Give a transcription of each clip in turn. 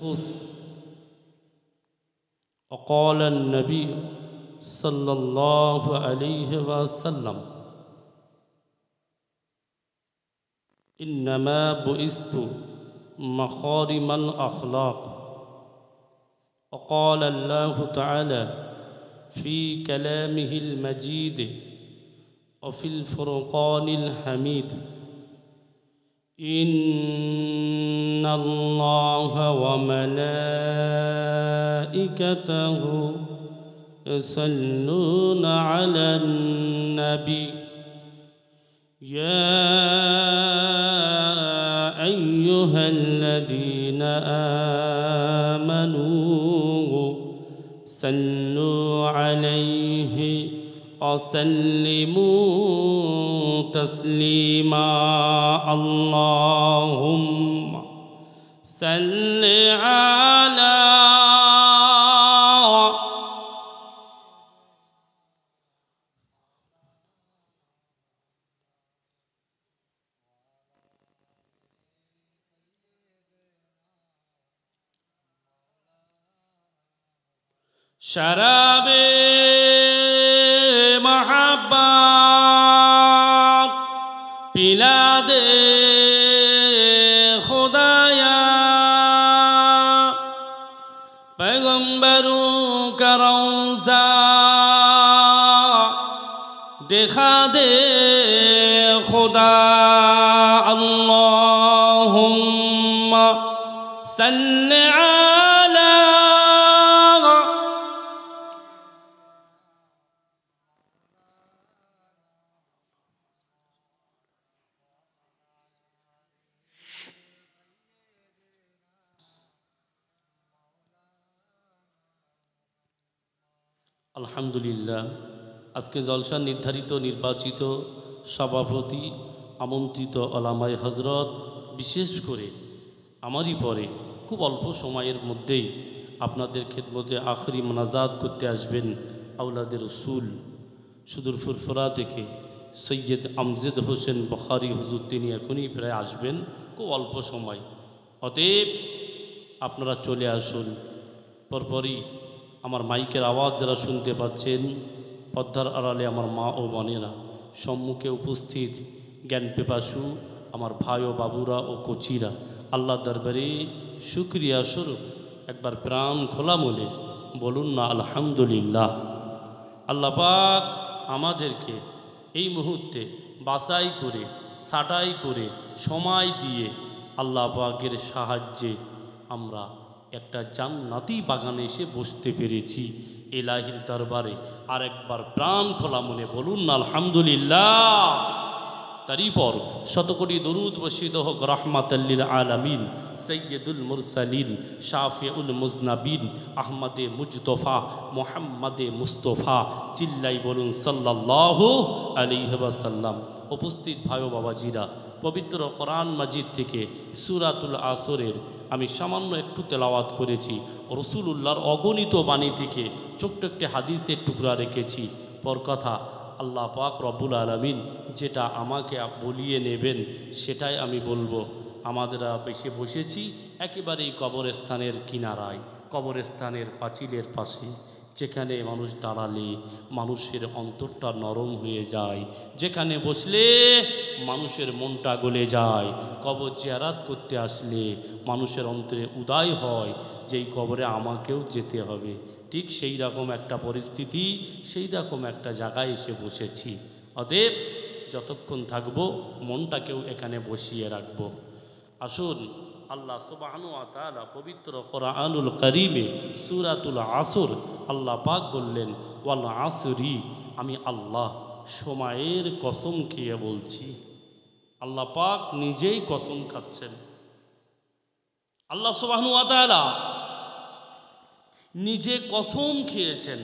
النفوس. وقال النبي صلى الله عليه وسلم: إنما بعثت مخارم الأخلاق. وقال الله تعالى في كلامه المجيد وفي الفرقان الحميد: إن الله وملائكته يصلون على النبي يا أيها الذين آمنوا صلوا عليه وسلموا تسليما. اللهم صل على शराब मोहब्बत पिला दे खुदाया, पैगंबरों का रौज़ा दिखा दे खुदा। अल्लाहुम्मा सल्लि আলহামদুলিল্লাহ। আজকে জলসা নির্ধারিত নির্বাচিত সভাপতি আমন্ত্রিত ওলামায়ে হজরত, বিশেষ করে আমারই পরে খুব অল্প সময়ের মধ্যেই আপনাদের খেদমতে আখরি মোনাজাত করতে আসবেন আওলাদের রসুল সুদূর ফুরফুরা থেকে সৈয়দ আমজেদ হোসেন বুখারী হুজুর। তিনি এখনই প্রায় আসবেন, খুব অল্প সময়। অতএব আপনারা চলে আসুন। পরপরই আমার মাইকের আওয়াজ যারা শুনতে পাচ্ছেন, পর্দার আড়ালে আমার মা ও বোনেরা, সম্মুখে উপস্থিত জ্ঞান পিপাসু আমার ভাই ও বাবুরা ও কোচিরা, আল্লাহ দরবারে শুকরিয়া স্বরূপ একবার প্রাণ খোলা মনে বলুন না আলহামদুলিল্লাহ। আল্লাহ পাক আমাদেরকে এই মুহূর্তে বাছাই করে ছাঁটাই করে সময় দিয়ে আল্লাহ পাকের সাহায্যে আমরা একটা জান্নাতি বাগানে এসে বসতে পেরেছি এলাহির দরবারে। আরেকবার প্রাণ খোলা মনে বলুন না আলহামদুলিল্লাহ। তারই পর শতকোটি দরুদ বর্ষিত হোক রাহমাতাল লিল আলামিন সৈয়দুল মুরসালিন শাফিউল মুজনাবিন আহমদে মুজতফা মুহাম্মদে মুস্তফা, চিল্লাই বলুন সাল্লাল্লাহু আলাইহি ওয়াসাল্লাম। উপস্থিত ভাই ও বাবাজিরা, পবিত্র কোরআন মাজিদ থেকে সূরাতুল আসরের আমি সামান্য একটু তেলাওয়াত করেছি। রসুলুল্লাহর অগণিত বাণী থেকে ছোট্ট একটি হাদিসের টুকরা রেখেছি। পর কথা আল্লাহ পাক রব্বুল আলামিন যেটা আমাকে বলিয়ে নেবেন সেটাই আমি বলবো। আমাদের এসে বসেছি একেবারেই কবরস্থানের কিনারায়, কবরস্থানের পাঁচিলের পাশে, যেখানে মানুষ দাঁড়ালে মানুষের অন্তরটা নরম হয়ে যায়, যেখানে বসলে মানুষের মনটা গলে যায়, কবর জিয়ারাত করতে আসলে মানুষের অন্তরে উদয় হয় যেই কবরে আমাকেও যেতে হবে। ঠিক সেই রকম একটা পরিস্থিতি, সেই রকম একটা জায়গায় এসে বসেছি। অতএব যতক্ষণ থাকবো মনটাকেও এখানে বসিয়ে রাখবো। আসুন, আল্লাহ সুবহানাহু ওয়া তাআলা পবিত্র কোরআনুল কারীমে সূরাতুল আসর আল্লাহ পাক বললেন, ওয়াল আসরি, আমি আল্লাহ সময়ের কসম খেয়ে বলছি। আল্লাহ পাক নিজেই কসম খাচ্ছেন। আল্লাহ সুবহানাহু ওয়া তাআলা নিজে কসম খেয়েছেন।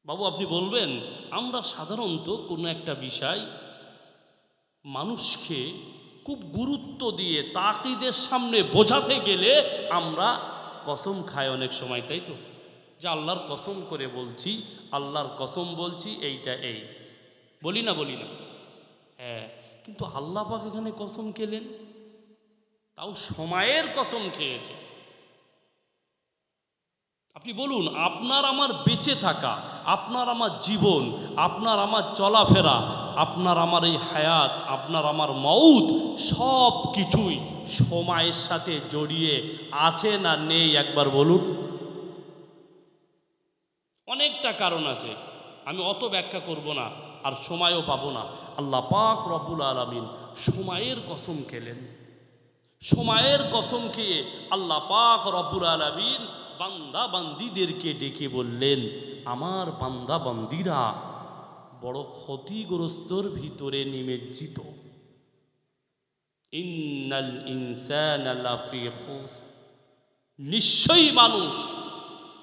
বাবু আপনি বলবেন, আমরা সাধারণত কোনো একটা বিষয় মানুষকে খুব গুরুত্ব দিয়ে তাকিদের সামনে বোঝাতে গেলে আমরা কসম খাই অনেক সময়, তাই তো? যে আল্লাহর কসম করে বলছি, আল্লাহর কসম বলছি, এইটা এই বলি না? হ্যাঁ, কিন্তু আল্লাহ পাক এখানে কসম খেলেন। তাও সময়ের কসম খেয়েছে। আপনি বলুন, আপনার আমার বেঁচে থাকা, আপনার আমার জীবন, আপনার আমার চলাফেরা, আপনার আমার এই হায়াত, আপনার আমার মউত, সব কিছুই সময়ের সাথে জড়িয়ে আছে না নেই একবার বলুন। অনেকটা কারণ আছে, আমি অত ব্যাখ্যা করব না, আর সময়ও পাবো না। আল্লাহ পাক রব্বুল আলামিন সময়ের কসম খেলেন। সময়ের কসম খেয়ে আল্লাহ পাক রব্বুল আলামিন বান্দা বান্দিদেরকে ডেকে বললেন, আমার বান্দা বান্দিরা বড় ক্ষতিগ্রস্তর ভিতরে নিমজ্জিত। ইন্নাল ইনসানা লাফি খুস, নিশ্চয়ই মানুষ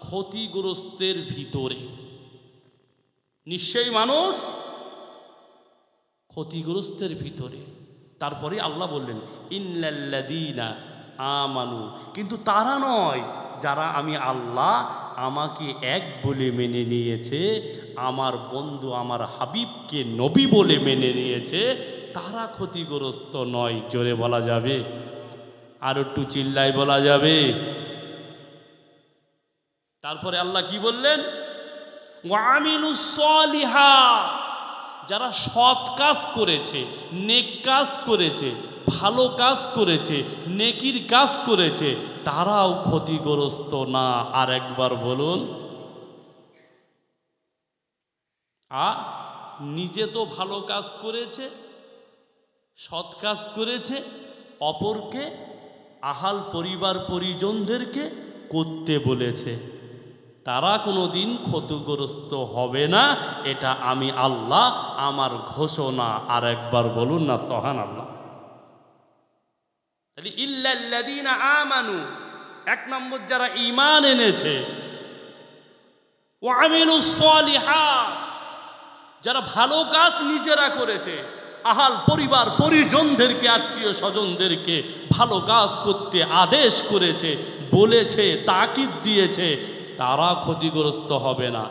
ক্ষতিগ্রস্তের ভিতরে, নিশ্চয়ই মানুষ ক্ষতিগ্রস্তের ভিতরে। তারপরে আল্লাহ বললেন ইন্নাল্লাযীনা আমানু, কিন্তু তারা নয় যারা আমি আল্লাহ আমাকে এক বলে মেনে নিয়েছে, আমার বন্ধু আমার হাবিবকে নবী বলে মেনে নিয়েছে, তারা ক্ষতিগ্রস্ত নয়। জোরে বলা যাবে? আর একটু চিল্লায় বলা যাবে? তারপরে আল্লাহ কি বললেন? ওয়া আমিলুস সলিহাত, যারা সৎ কাজ করেছে, নেক কাজ করেছে, ভালো কাজ করেছে, নেকির কাজ করেছে, তারাও ক্ষতিগ্রস্ত না। আর একবার বলুন। নিজে তো ভালো কাজ করেছে, সৎ কাজ করেছে, অপরকে আহাল পরিবার পরিজনদেরকে করতে বলেছে, তারা কোনো দিন ক্ষতিগ্রস্ত হবে না। এটা আমি আল্লাহ আমার ঘোষণা। আর একবার বলুন না সুবহানাল্লাহ। তাহলে ইল্লাল্লাযীনা আমানু, এক নম্বর যারা ঈমান এনেছে, ওয়া আমিলুস সলিহাত, যারা ভালো কাজ নিজেরা করেছে, আহাল পরিবার পরিজনদেরকে আত্মীয় স্বজনদেরকে ভালো কাজ করতে আদেশ করেছে, বলেছে, তাকিদ দিয়েছে, তারা ক্ষতিগ্রস্ত হবে না।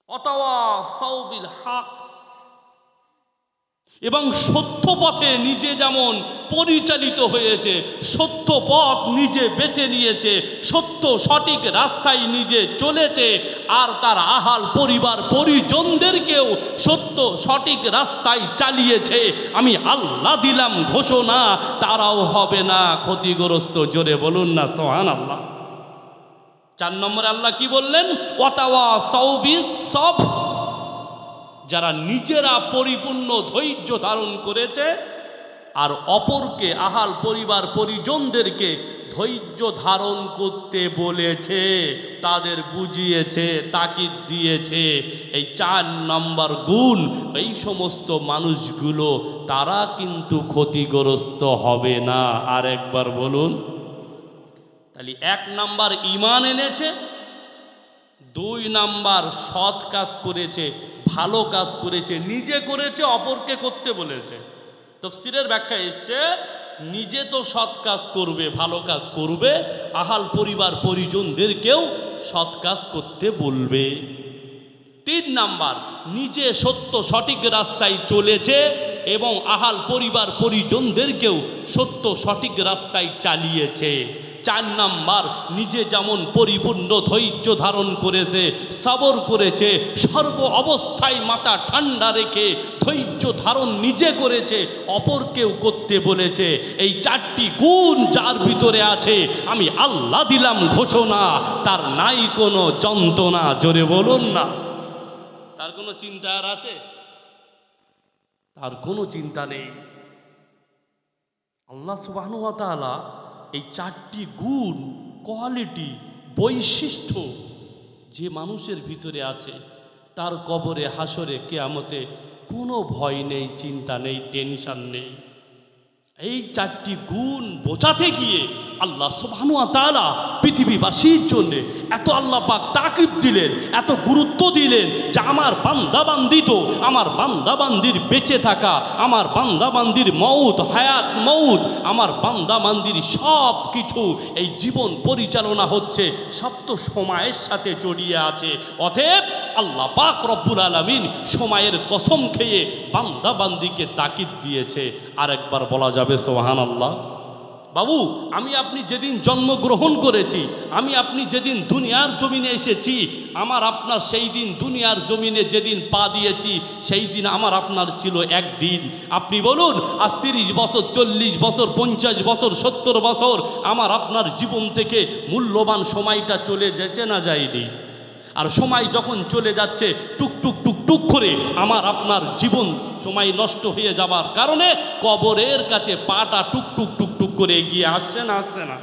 অতাওয়াসাউ বিল হক, এবং সত্য পথে নিজে যেমন পরিচালিত হয়েছে, সত্য পথ নিজে বেছে নিয়েছে, সত্য সঠিক রাস্তায় নিজে চলেছে, আর তার আহাল পরিবার পরিজনদেরকেও সত্য সঠিক রাস্তায় চালিয়েছে, আমি আল্লাহ দিলাম ঘোষণা, তারাও হবে না ক্ষতিগ্রস্ত। জোরে বলুন না সুবহানাল্লাহ। 4 নম্বরে আল্লাহ কি বললেন? ওয়াতাওয়াসাউ বিস সবর, যারা নিজেরা পরিপূর্ণ ধৈর্য ধারণ করেছে আর অপরকে আহাল পরিবার পরিজনদেরকে ধৈর্য ধারণ করতে বলেছে, তাদের বুঝিয়েছে, তাকিদ দিয়েছে। এই 4 নম্বর গুণ, এই সমস্ত মানুষগুলো তারা কিন্তু ক্ষতিগ্রস্ত হবে না। আর একবার বলুন। তাহলে 1 নাম্বার ঈমান এনেছে, 2 নাম্বার সৎ কাজ করেছে, ভালো কাজ করেছে, নিজে করেছে, অপরকে করতে বলেছে। তাফসীরের ব্যাখ্যা এসছে, নিজে তো সৎ কাজ করবে, ভালো কাজ করবে, আহাল পরিবার পরিজনদেরকেও সৎ কাজ করতে বলবে। 3 নাম্বার, নিজে সত্য সঠিক রাস্তায় চলেছে এবং আহাল পরিবার পরিজনদেরকেও সত্য সঠিক রাস্তায় চালিয়েছে। 4 নাম্বার, নিজে যেমন পরিপূর্ণ ধৈর্য ধারণ করেছে, সবর করেছে, সর্ব অবস্থায় মাথা ঠান্ডা রেখে ধৈর্য ধারণ নিজে করেছে, অপরকেও করতে বলেছে। এই 4টি গুণ যার ভিতরে আছে, আমি আল্লাহ দিলাম ঘোষণা, তার নাই কোনো যন্ত্রণা। জোরে বলুন না। তার কোনো চিন্তা আর আছে? তার কোনো চিন্তা নেই। আল্লাহ সুবহানাহু ওয়া তাআলা এই 4টি গুণ, কোয়ালিটি, বৈশিষ্ট্য যে মানুষের ভিতরে আছে, তার কবরে, হাসরে, কিয়ামতে কোনো ভয় নেই, চিন্তা নেই, টেনশন নেই। এই 4টি গুণ বোঝাতে গিয়ে আল্লাহ সুবহানাহু ওয়া তাআলা পৃথিবীবাসীর জন্য এত আল্লাহ পাক তাকিদ দিলেন, এত গুরুত্ব দিলেন যে আমার বান্দাবান্দি তো, আমার বান্দাবান্দির বেঁচে থাকা, আমার বান্দাবান্দির মউত হায়াত মউত, আমার বান্দাবান্দির সব কিছু এই জীবন পরিচালনা হচ্ছে সব তো সময়ের সাথে জড়িয়ে আছে। অতএব আল্লাহ পাক রব্বুল আলামিন সময়ের কসম খেয়ে বান্দাবান্দিকে তাকিদ দিয়েছে। আরেকবার বলা যাবে সুবহানাল্লাহ। বাবু, আমি আপনি যেদিন জন্মগ্রহণ করেছি, আমি আপনি যেদিন দুনিয়ার জমিনে এসেছি, আমার আপনার সেই দিন দুনিয়ার জমিনে যেদিন পা দিয়েছি সেই দিন আমার আপনার ছিল একদিন। আপনি বলুন, আজ 30 বছর, 40 বছর, 50 বছর, 70 বছর আমার আপনার জীবন থেকে মূল্যবান সময়টা চলে যেছে না যায়নি? আর সময় যখন চলে যাচ্ছে টুকটুক টুকটুক করে আমার আপনার জীবন সময় নষ্ট হয়ে যাবার কারণে কবরের কাছে পাটা টুকটুক টুকটুক করে এগিয়ে আসছে না, আসছে না?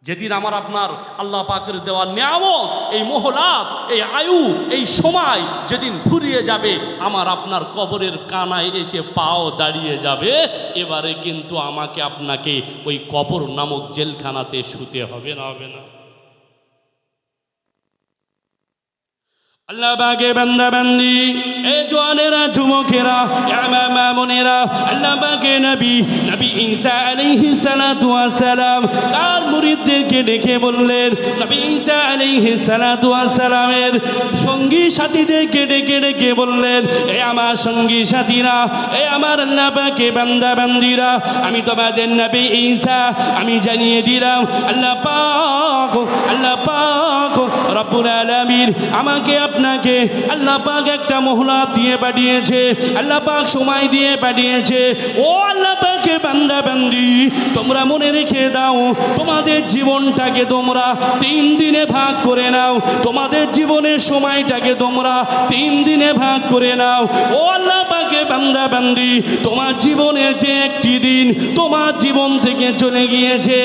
যেদিন আমার আপনার আল্লাহ পাকের দেওয়া নিয়ামত, এই মোহলাত, এই আয়ু, এই সময় যেদিন ফুরিয়ে যাবে, আমার আপনার কবরের কানায় এসে পাও দাঁড়িয়ে যাবে, এবারে কিন্তু আমাকে আপনাকে ওই কবর নামক জেলখানাতে শুতে হবে না, হবে না? আল্লাহ পাকের বান্দা বান্দি, এই জওয়ানেরা, যুবকেরা, মা বোনেরা, আল্লাহ পাকের নবী ঈসা আলাইহিস সালাতু ওয়াস সালাম তার মুরিদদেরকে ডেকে বললেন, নবী ঈসা আলাইহিস সালাতু ওয়াস সালামের সঙ্গী সাথীদেরকে ডেকে ডেকে বললেন, এ আমার সঙ্গী সাথীরা, এ আমার আল্লাহ পাকের বান্দা বান্দিরা, আমি তোমাদের নবী ঈসা, আমি জানিয়ে দিলাম আল্লাহ পাক রব্বুল আলামিন আমাকে আপনাকে আল্লাহ পাক একটা মোহলাত দিয়ে পাঠিয়েছে, আল্লাহ পাক সময় দিয়ে পাঠিয়েছে। ও আল্লাহ পাকের বান্দা বান্দি, তোমরা মনে রেখে দাও, তোমাদের জীবনটাকে তোমরা 3 দিনে ভাগ করে নাও, তোমাদের জীবনের সময়টাকে তোমরা 3 দিনে ভাগ করে নাও। ও আল্লাহ পাকের বান্দা বান্দি, তোমার জীবনের যে একটি দিন তোমার জীবন থেকে চলে গিয়েছে,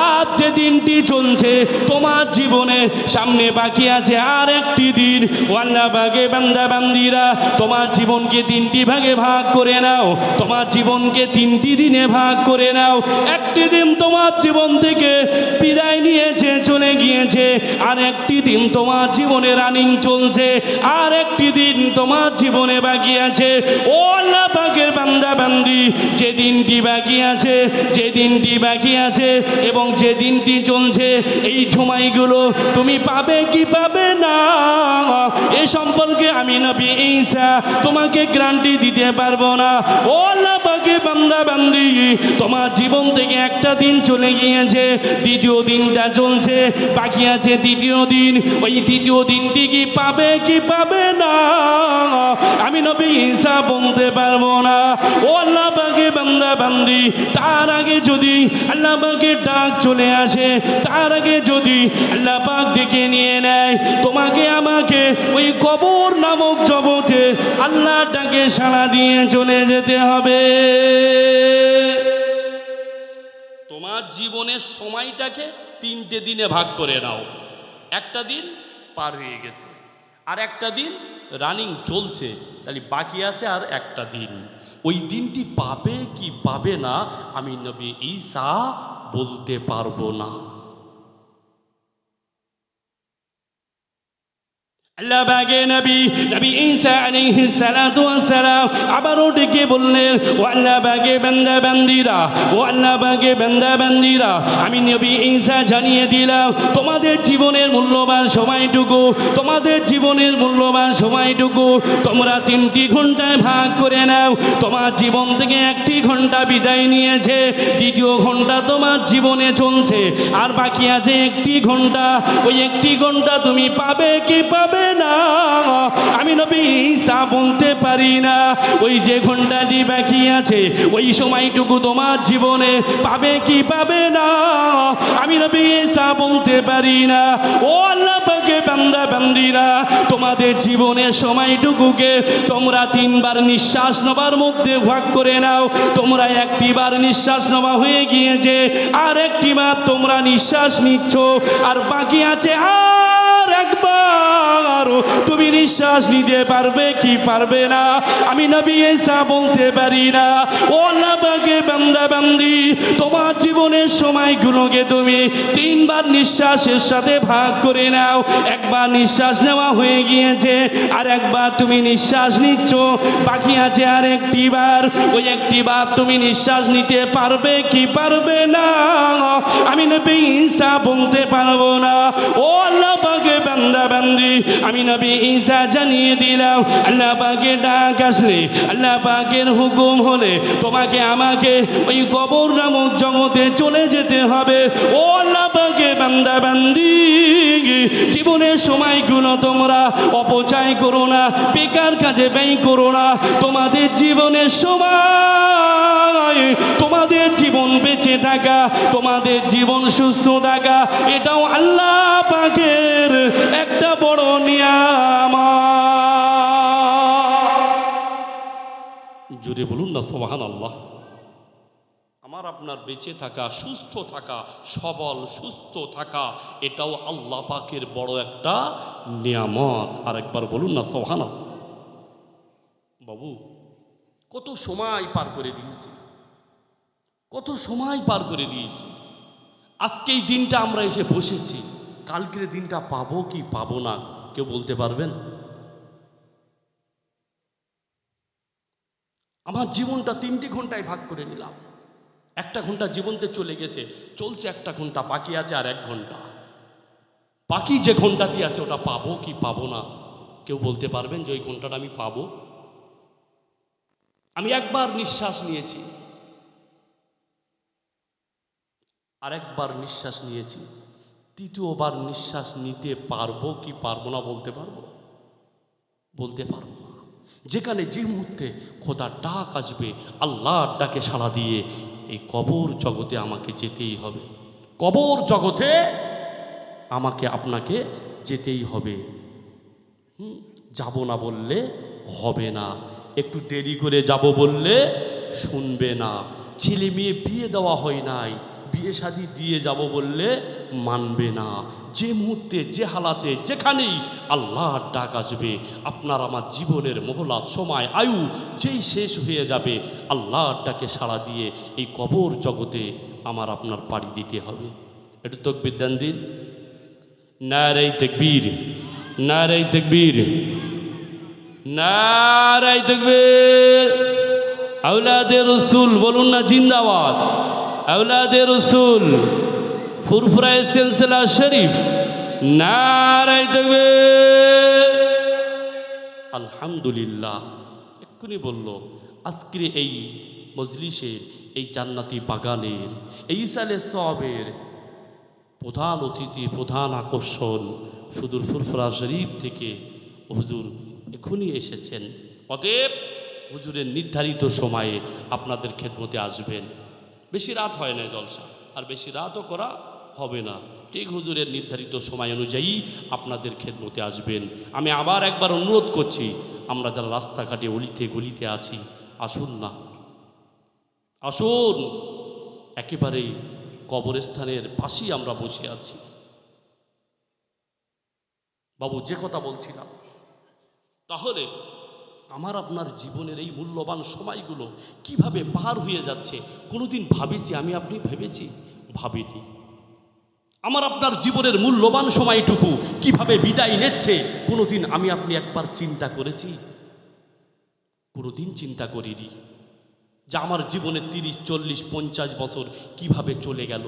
আজ যে দিনটি চলছে তোমার জীবনে, সামনে বাকি আছে আর একটি দিন। ও আল্লাহ পাকের বান্দা বান্দিরা, তোমার জীবনকে 3টি ভাগে ভাগ করে নাও, তোমার জীবনকে 3টি দিনে ভাগ করে নাও। একটি দিন তোমার জীবন থেকে বিদায় নিয়েছে, চলে গিয়েছে, আর একটি দিন তোমার জীবনে রানিং চলছে, আর একটি দিন তোমার জীবনে বাকি আছে। ও আল্লাহ পাকের বান্দা বান্দি, যে দিনটি বাকি আছে, যে দিনটি বাকি আছে এবং যে দিনটি চলছে, এই সময়গুলো তুমি পাবে কি পাবে না, এ সম্পর্কে আমি নবী ঈসা তোমাকে গ্যারান্টি দিতে পারবো না। ও আল্লাহ পাকের বান্দা বান্দি, তোমার জীবন থেকে একটা দিন চলে গিয়েছে, দ্বিতীয় দিনটা চলছে, বাকি আছে তৃতীয় দিন, ওই তৃতীয় দিনটি কি পাবে কি পাবে না, আমি নবী ঈসা বলতে পারবো না। ও আল্লাহ পাকের বান্দা বান্দি, তার আগে যদি আল্লাহ পাকের ডাক চলে আসে, তার আগে যদি আল্লাহ পাক ডেকে নিয়ে নেয়, তোমাকে আমাকে ওই কবর নামক জগতে আল্লাহ ডাকে সাড়া দিয়ে চলে যেতে হবে। তোমার জীবনের সময়টাকে 3টে দিনে ভাগ করে নাও। একটা দিন পার হয়ে গেছে, আর একটা দিন রানিং চলছে, তাহলে বাকি আছে আর একটা দিন। ওই দিনটি পাবে কি পাবে না আমি নবী ঈসা বলতে পারবো না। আল্লাহ পাকের নবী ঈসা আলাইহিস সালাতু ওয়াস সালাম আবারও ডেকে বললেন, ও আল্লাহ পাকের বান্দা বান্দিরা, ও আল্লাহ পাকের বান্দা বান্দিরা, আমি নবী ঈসা জানিয়ে দিলাম, তোমাদের জীবনের মূল্যবান সময়টুকু, তোমাদের জীবনের মূল্যবান সময়টুকু তোমরা 3টি ঘন্টায় ভাগ করে নাও। তোমার জীবন থেকে 1টি ঘন্টা বিদায় নিয়েছে, দ্বিতীয় ঘন্টা তোমার জীবনে চলছে, আর বাকি আছে 1টি ঘন্টা। ওই 1টি ঘন্টা তুমি পাবে কি পাবে না, আমি নবী ঈসা বলতে পারি না। ওই যে ঘন্টাটি বাকি আছে, ওই সময়টুকু তোমার জীবনে পাবে কি পাবে না, আমি নবী ঈসা বলতে পারি না। ও আল্লাহ পাকের বান্দা বান্দিরা, তোমাদের জীবনের সময়টুকুকে তোমরা 3 বার নিঃশ্বাস নেবার মধ্যে ভাগ করে নাও। তোমরা 1টি বার নিঃশ্বাস নেওয়া হয়ে গিয়েছে, আর 1টি বার তোমরা নিঃশ্বাস নিচ্ছ, আর বাকি আছে আর একবার। তুমি নিঃশ্বাস নিতে পারবে কি পারবে না, আমি নবী ঈসা বলতে পারি না। ও আল্লাহ পাকের বান্দা বান্দি, তোমার জীবন জীবনের সময়গুলোকে তুমি 3 বার নিঃশ্বাসের সাথে ভাগ করে নাও। একবার নিঃশ্বাস নেওয়া হয়ে গিয়েছে, আর একবার তুমি নিঃশ্বাস নিচ্ছ, বাকি আছে আর একটি বার। ওই একটি বার তুমি নিঃশ্বাস নিতে পারবে কি পারবে না? আমি নবী ঈসা বলতে পারবো না। ও আল্লাহ পাকের বান্দা বান্দি, আমি নবী ঈসা জানিয়ে দিলাম, আল্লাহ পাকের ডাক আসলে, আল্লাহ পাকের হুকুম হলে তোমাকে আমাকে ওই কবর নামক জগতে চলে যেতে হবে। ও আল্লাহ পাকের বান্দা বান্দি, জীবনের সময়গুলো তোমরা অপচয় করো না, বেকার কাজে ব্যয় করো না। তোমাদের জীবনের সময়, তোমাদের জীবন বেঁচে থাকা, তোমাদের জীবন সুস্থ থাকা, এটাও আল্লাহ পাকের একটা বড় নিয়ামত। জোরে বলুন না সুবহানাল্লাহ। আমার আপনার বেঁচে থাকা, সুস্থ থাকা, সবল সুস্থ থাকা, এটাও আল্লাহ পাকের বড় একটা নিয়ামত। আর একবার বলুন না সুবহানাল্লাহ। বাবু, কত সময় পার করে দিয়েছি, কত সময় পার করে দিয়েছি। আজকে এই দিনটা আমরা এসে বসেছি, কালকের দিনটা পাবো কি পাবো না কেউ বলতে পারবেন? আমার জীবনটা 3টি ঘন্টায় ভাগ করে নিলাম। 1টা ঘন্টা জীবনতে চলে গেছে, চলছে 1টা ঘন্টা, বাকি আছে আর 1 ঘন্টা। বাকি যে ঘন্টাটি আছে ওটা পাবো কি পাবো না কেউ বলতে পারবেন যে ওই ঘন্টাটা আমি পাবো? আমি একবার নিঃশ্বাস নিয়েছি, আর একবার নিঃশ্বাস নিয়েছি, 3য়বার নিঃশ্বাস নিতে পারবো কি পারবো না বলতে পারবো? বলতে পারবো না। যেখানে যে মুহূর্তে খোদার ডাক আসবে, আল্লাহর ডাকে সাড়া দিয়ে এই কবর জগতে আমাকে যেতেই হবে। কবর জগতে আমাকে আপনাকে যেতেই হবে। যাব না বললে হবে না, একটু দেরি করে যাব বললে শুনবে না। ছেলে মেয়ে বিয়ে দেওয়া হয় নাই, বিয়ে শাদী দিয়ে যাব বললে মানবে না। যে মুহূর্তে, যে হালাতে, যেখানেই আল্লাহর ডাক আসবে, আপনার আমার জীবনের মহলাত, সময়, আয়ু যেই শেষ হয়ে যাবে, আল্লাহর ডাকে সাড়া দিয়ে এই কবর জগতে আমার আপনার পাড়ি দিতে হবে। একটু তাকবীর দেন দিন। নারে তাকবীর, নারে তাকবীর, নারে তাকবীর। আওলাদে রসুল বলুন না জিন্দাবাদ। আওলাদে রসুল, ফুরফুরায়ে সিলসিলা শরীফ, নারে তাকবীর। আলহামদুলিল্লাহ। এক্ষুনি বলল আজকের এই মজলিসের, এই জান্নাতি বাগানের, এই ইসালে সওয়াবের প্রধান অতিথি, প্রধান আকর্ষণ সুদূর ফুরফুরা শরীফ থেকে হুজুর এখনই এসেছেন। অতএব হুজুরের নির্ধারিত সময়ে আপনাদের খেদমতে আসবেন। বেশি রাত হয় না জলসা, আর বেশি রাতও করা হবে না। ঠিক হুজুরের নির্ধারিত সময় অনুযায়ী আপনাদের খেদমতে আসবেন। আমি আবার একবার অনুরোধ করছি, আমরা যারা রাস্তাঘাটে অলিতে গলিতে আছি, আসুন না, আসুন। একেবারেই কবরস্থানের পাশেই আমরা বসে আছি। বাবু, যে কথা বলছিলাম, তাহলে আমার আপনার জীবনের এই মূল্যবান সময়গুলো কিভাবে পার হয়ে যাচ্ছে কোনোদিন ভাবেছি? আমি আপনি ভেবেছি? ভাবিনি। আমার আপনার জীবনের মূল্যবান সময়টুকু কিভাবে বিদায় নিচ্ছে কোনোদিন আমি আপনি একবার চিন্তা করেছি? কোনোদিন চিন্তা করিনি যে আমার জীবনের 30, 40, 50 বছর কিভাবে চলে গেল।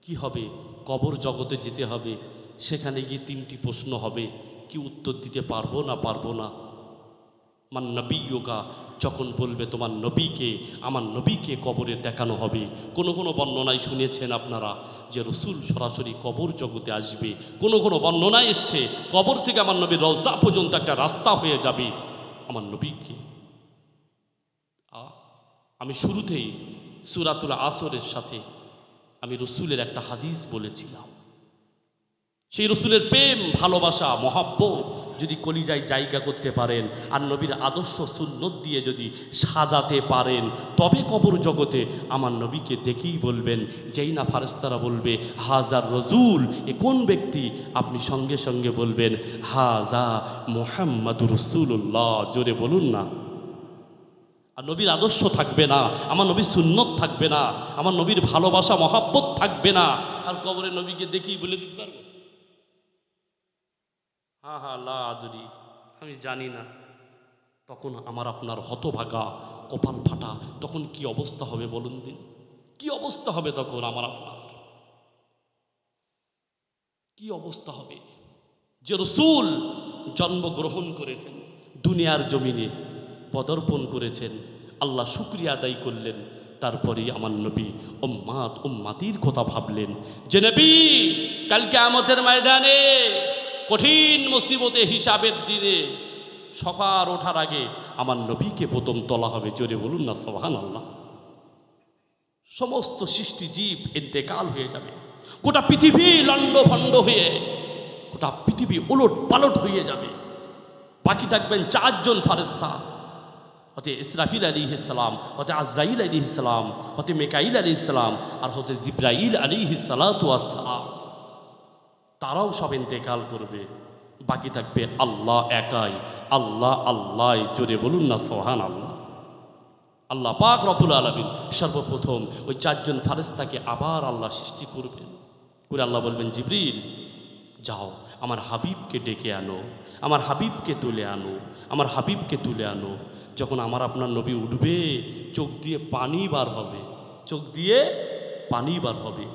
কি হবে? কবর জগতে যেতে হবে, সেখানে গিয়ে 3টি প্রশ্ন হবে, কি উত্তর দিতে পারবো না পারবো না। আমার নবীকা যখন বলবে তোমার নবীকে, আমার নবীকে কবরে দেখানো হবে। কোনো কোনো বর্ণনায় শুনেছেন আপনারা যে রসুল সরাসরি কবর জগতে আসবে। কোনো কোনো বর্ণনায় এসছে কবর থেকে আমার নবীর রওজা পর্যন্ত একটা রাস্তা হয়ে যাবে আমার নবীকে। আমি শুরুতেই সূরাতুল আসরের সাথে আমি রসুলের একটা হাদিস বলেছিলাম। সেই রসুলের প্রেম, ভালোবাসা, মহাব্বত যদি কলিজায় জায়গা করতে পারেন, আর নবীর আদর্শ সুন্নত দিয়ে যদি সাজাতে পারেন, তবে কবর জগতে আমার নবীকে দেখেই বলবেন, যেই না ফারেস্তারা বলবে হাজার রসুল, এ কোন ব্যক্তি, আপনি সঙ্গে সঙ্গে বলবেন হাজা মুহাম্মাদুর রাসূলুল্লাহ। জোরে বলুন না। আর নবীর আদর্শ থাকবে না, আমার নবীর সুন্নত থাকবে না, আমার নবীর ভালোবাসা মহাব্বত থাকবে না, আর কবরে নবীকে দেখেই বলে দিতে পারবো হ্যাঁ হ্যাঁ লা আদরি, আমি জানি না। তখন আমার আপনার হতভাগা, কপাল ফাটা, তখন কি অবস্থা হবে বলুন দিন? কি অবস্থা হবে তখন আমার আপনার? কি অবস্থা হবে? যে রসূল জন্মগ্রহণ করেছেন, দুনিয়ার জমিনে পদার্পণ করেছেন, আল্লাহ শুকরিয়া আদায় করলেন, তারপরেই আমার নবী উম্মাত উম্মাতির কথা ভাবলেন যে নবী কাল কিয়ামতের ময়দানে কঠিন মুসিবতে হিসাবের দিনে সকাল ওঠার আগে আমার নবীকে প্রথম তোলা হবে। জোরে বলুন না সুবহানাল্লাহ। সমস্ত সৃষ্টি জীব ইন্তেকাল হয়ে যাবে, গোটা পৃথিবী লণ্ডভণ্ড হয়ে, গোটা পৃথিবী উলট পালট হয়ে যাবে। বাকি থাকবেন চারজন ফারেস্তা, হতে ইসরাফিল আলাইহিস সালাম, হতে আজরাইল আলাইহিস সালাম, হতে মিকাইল আলাইহিস সালাম, আর হতে জিবরাইল আলাইহিস সালাতু ওয়াস সালাম। তারাও সব ইন্তেকাল করবে, বাকি থাকবে আল্লাহ একাই। আল্লাহ আল্লাহ, জোরে বলুন না সুবহানাল্লাহ। আল্লাহ পাক রব্বুল আলামিন সর্বপ্রথম ওই চারজন ফারেস্তাকে আবার আল্লাহ সৃষ্টি করবেন, করে আল্লাহ বলবেন জিবরিল যাও আমার হাবিবকে ডেকে আনো, আমার হাবিবকে তুলে আনো, আমার হাবিবকে তুলে আনো। যখন আমার আপনার নবী উঠবে, চোখ দিয়ে পানি বার হবে, চোখ দিয়ে পানি বার হবে।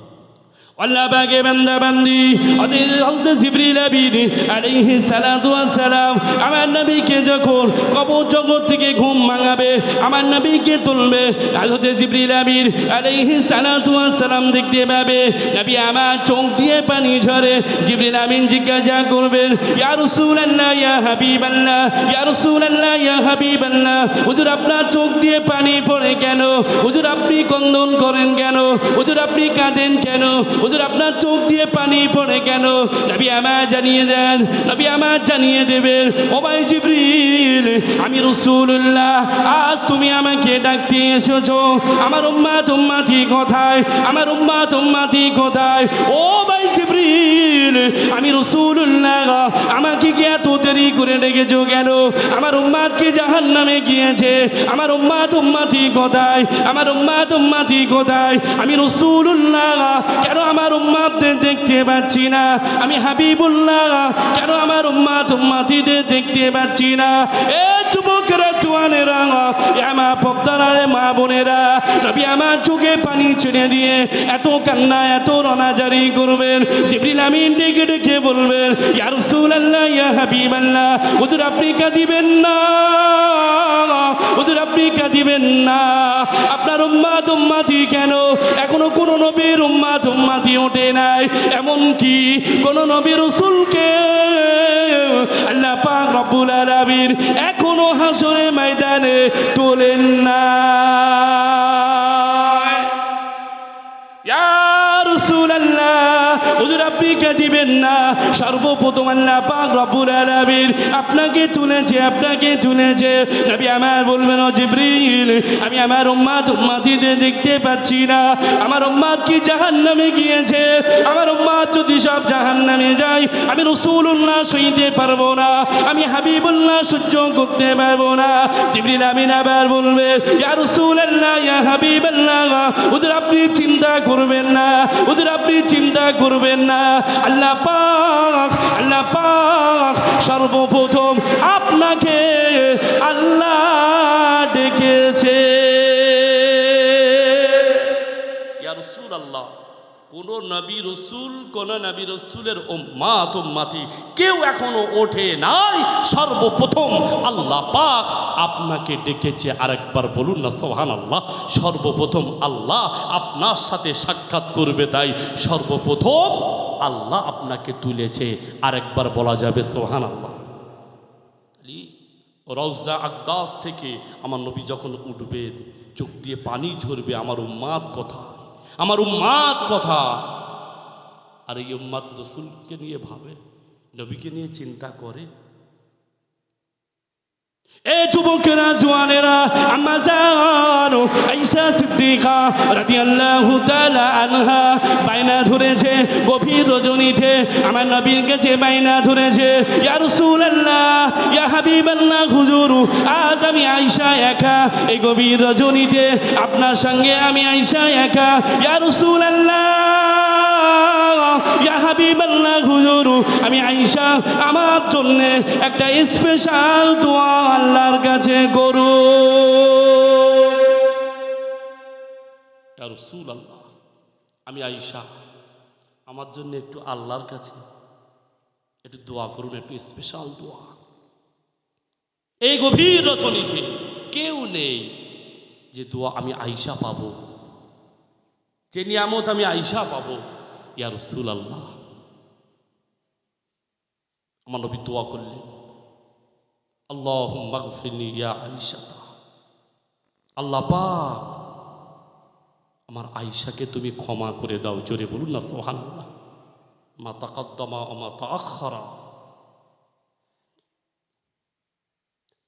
আল্লাহ পাকে বান্দা বান্দি হযরত জিবরিল আমিন আলাইহিস সালাতু ওয়াস সালাম আমার নবীকে যখন কবর জগৎ থেকে ঘুম ভাঙাবে, আমার নবীকে তুলবে, হযরত জিবরিল আমিন আলাইহিস সালাতু ওয়াস সালাম দেখতে পাবে নবী আমার চোখ দিয়ে পানি ঝরে। জিবরিল আমিন জিজ্ঞাসা করবেন ইয়া রাসূলুল্লাহ ইয়া হাবিবাল্লাহ, ইয়া রাসূলুল্লাহ ইয়া হাবিবাল্লাহ, হুজুর আপনার চোখ দিয়ে পানি পড়ে কেন? হুজুর আপনি ক্রন্দন করেন কেন? হুজুর আপনি কাঁদেন কেন? হুজুর আপনার চোখ দিয়ে পানি পড়ে কেন? নবী আমার জানিয়ে দেন, নবী আমার জানিয়ে দেবেন ও ভাই জিবরিল আমি রাসূলুল্লাহ, আজ তুমি আমাকে ডাকতে এসেছো, আমার উম্মত উম্মতি কোথায়? আমার উম্মত উম্মতি কোথায়? ও ভাই জিবরিল আমি রাসূলুল্লাহ, আমাকে কি এত দেরি করে ডেকেছো কেন? আমার উম্মত কি জাহান্নামে গিয়েছে? আমার উম্মত উম্মতি কোথায়? আমার উম্মত উম্মতি কোথায়? আমি রাসূলুল্লাহ কেন আমার উম্মতদের দেখতে পাচ্ছি না? আমি হাবিবুল্লাহ কেন আমার উম্মত উম্মতিদের দেখতে পাচ্ছি না? এ যুবকেরা, জওয়ানেরা, আমার পর্দারে মা বোনেরা, নবী আমার চোখে পানি ছেড়ে দিয়ে এত কান্না, এত রনাজারি করবেন। জিবরিল আমিন ডেকে ডেকে বলবেন ইয়া রাসূলুল্লাহ ইয়া হাবিবাল্লাহ, হুজুর আপনি কাঁদিবেন না, হুজুর আপনি কাঁদিবেন না। আপনার উম্মত উম্মতি কেন? এখনো কোন নবীর উম্মত উম্মতি ওঠে নাই, এমন কি কোন নবী রাসূলকে আল্লাহ পাক রব্বুল আলামিন এখনো হাসরের ময়দানে তোলেন না। ইয়া রাসূলুল্লাহ, হুজুর আপনি কাঁদিবেন না। সর্বপ্রথম আল্লাহ পাক রব্বুল আলামিন আপনাকে তুলেছে, আপনাকে তুলেছে। নবী আমার বলবেন ও জিবরিল আমি আমার উম্মত উম্মতিদের দেখতে পাচ্ছি না, আমার উম্মত কি জাহান্নামে গিয়েছে? আমার উম্মত যদি সব জাহান্নামে যায় আমি রাসূলুল্লাহ সইতে পারবো না, আমি হাবিবুল্লাহ সহ্য করতে পারবো না। জিবরিল আমিন আবার বলবে ইয়া রাসূলুল্লাহ ইয়া হাবিবাল্লাহ, হুজুর আপনি চিন্তা করবেন না, হুজুর আপনি চিন্তা করবেন না। আল্লাহ পাক, আল্লাহ পাক সর্বপ্রথম আপনাকে আল্লাহ ডেকেছে। ইয়া রাসূলুল্লাহ, কোন নবী রসুল, কোন নবী রসুলের উম্মত উম্মতি কেউ এখনো ওঠে নাই, সর্বপ্রথম আল্লাহ পাক আপনাকে ডেকেছে। আরেকবার বলুন না সুবহানাল্লাহ। সর্বপ্রথম আল্লাহ আপনার সাথে সাক্ষাৎ করবে, তাই সর্বপ্রথম আল্লাহ আপনাকে তুলেছে। আরেকবার বলা যাবে সুবহানাল্লাহ। রওজা আকদাস থেকে আমার নবী যখন উঠবেন, চোখ দিয়ে পানি ঝরবে, আমার উম্মত কথা, আমার উম্মত কথা। আর এই উম্মত রসুলকে নিয়ে ভাবে, নবীকে নিয়ে চিন্তা করে। এ যুবকেরা জওয়ানেরা, আম্মা জান আয়েশা সিদ্দিকা রাদিয়াল্লাহু তাআলা আনহা বাইনা ধরেছে গভীর রজনীতে, আমার নবীর কাছে বাইনা ধরেছে, ইয়া রাসূলুল্লাহ, ইয়া হাবিবাল্লাহ, হুজুর আজ আমি আয়েশা একা এই গভীর রজনীতে, আপনার সঙ্গে আমি আয়েশা একা, ইয়া রাসূলুল্লাহ, ইয়া হাবিবাল্লাহ, হুজুর আমি আয়েশা আমার জন্য একটা স্পেশাল দোয়া আল্লাহর কাছে করো। ইয়া রাসূলুল্লাহ, আমি আয়েশা আমার জন্য একটু আল্লাহর কাছে একটু দোয়া করুন, একটু স্পেশাল দোয়া। এই গভীর রজনীতে কেউ নেই যে দোয়া আমি আয়েশা পাবো, যে নিয়ামত আমি আয়েশা পাবো। ইয়া রাসূলুল্লাহ, আমার নবী দোয়া করলেন, আল্লাহুম্মা গফিরলি ইয়া আয়েশা, আল্লাহ পাক আমার আয়েশাকে তুমি ক্ষমা করে দাও। জোরে বলুন না সুবহানাল্লাহ। মা তাকাদ্দামা ওয়া মা তাআখারা।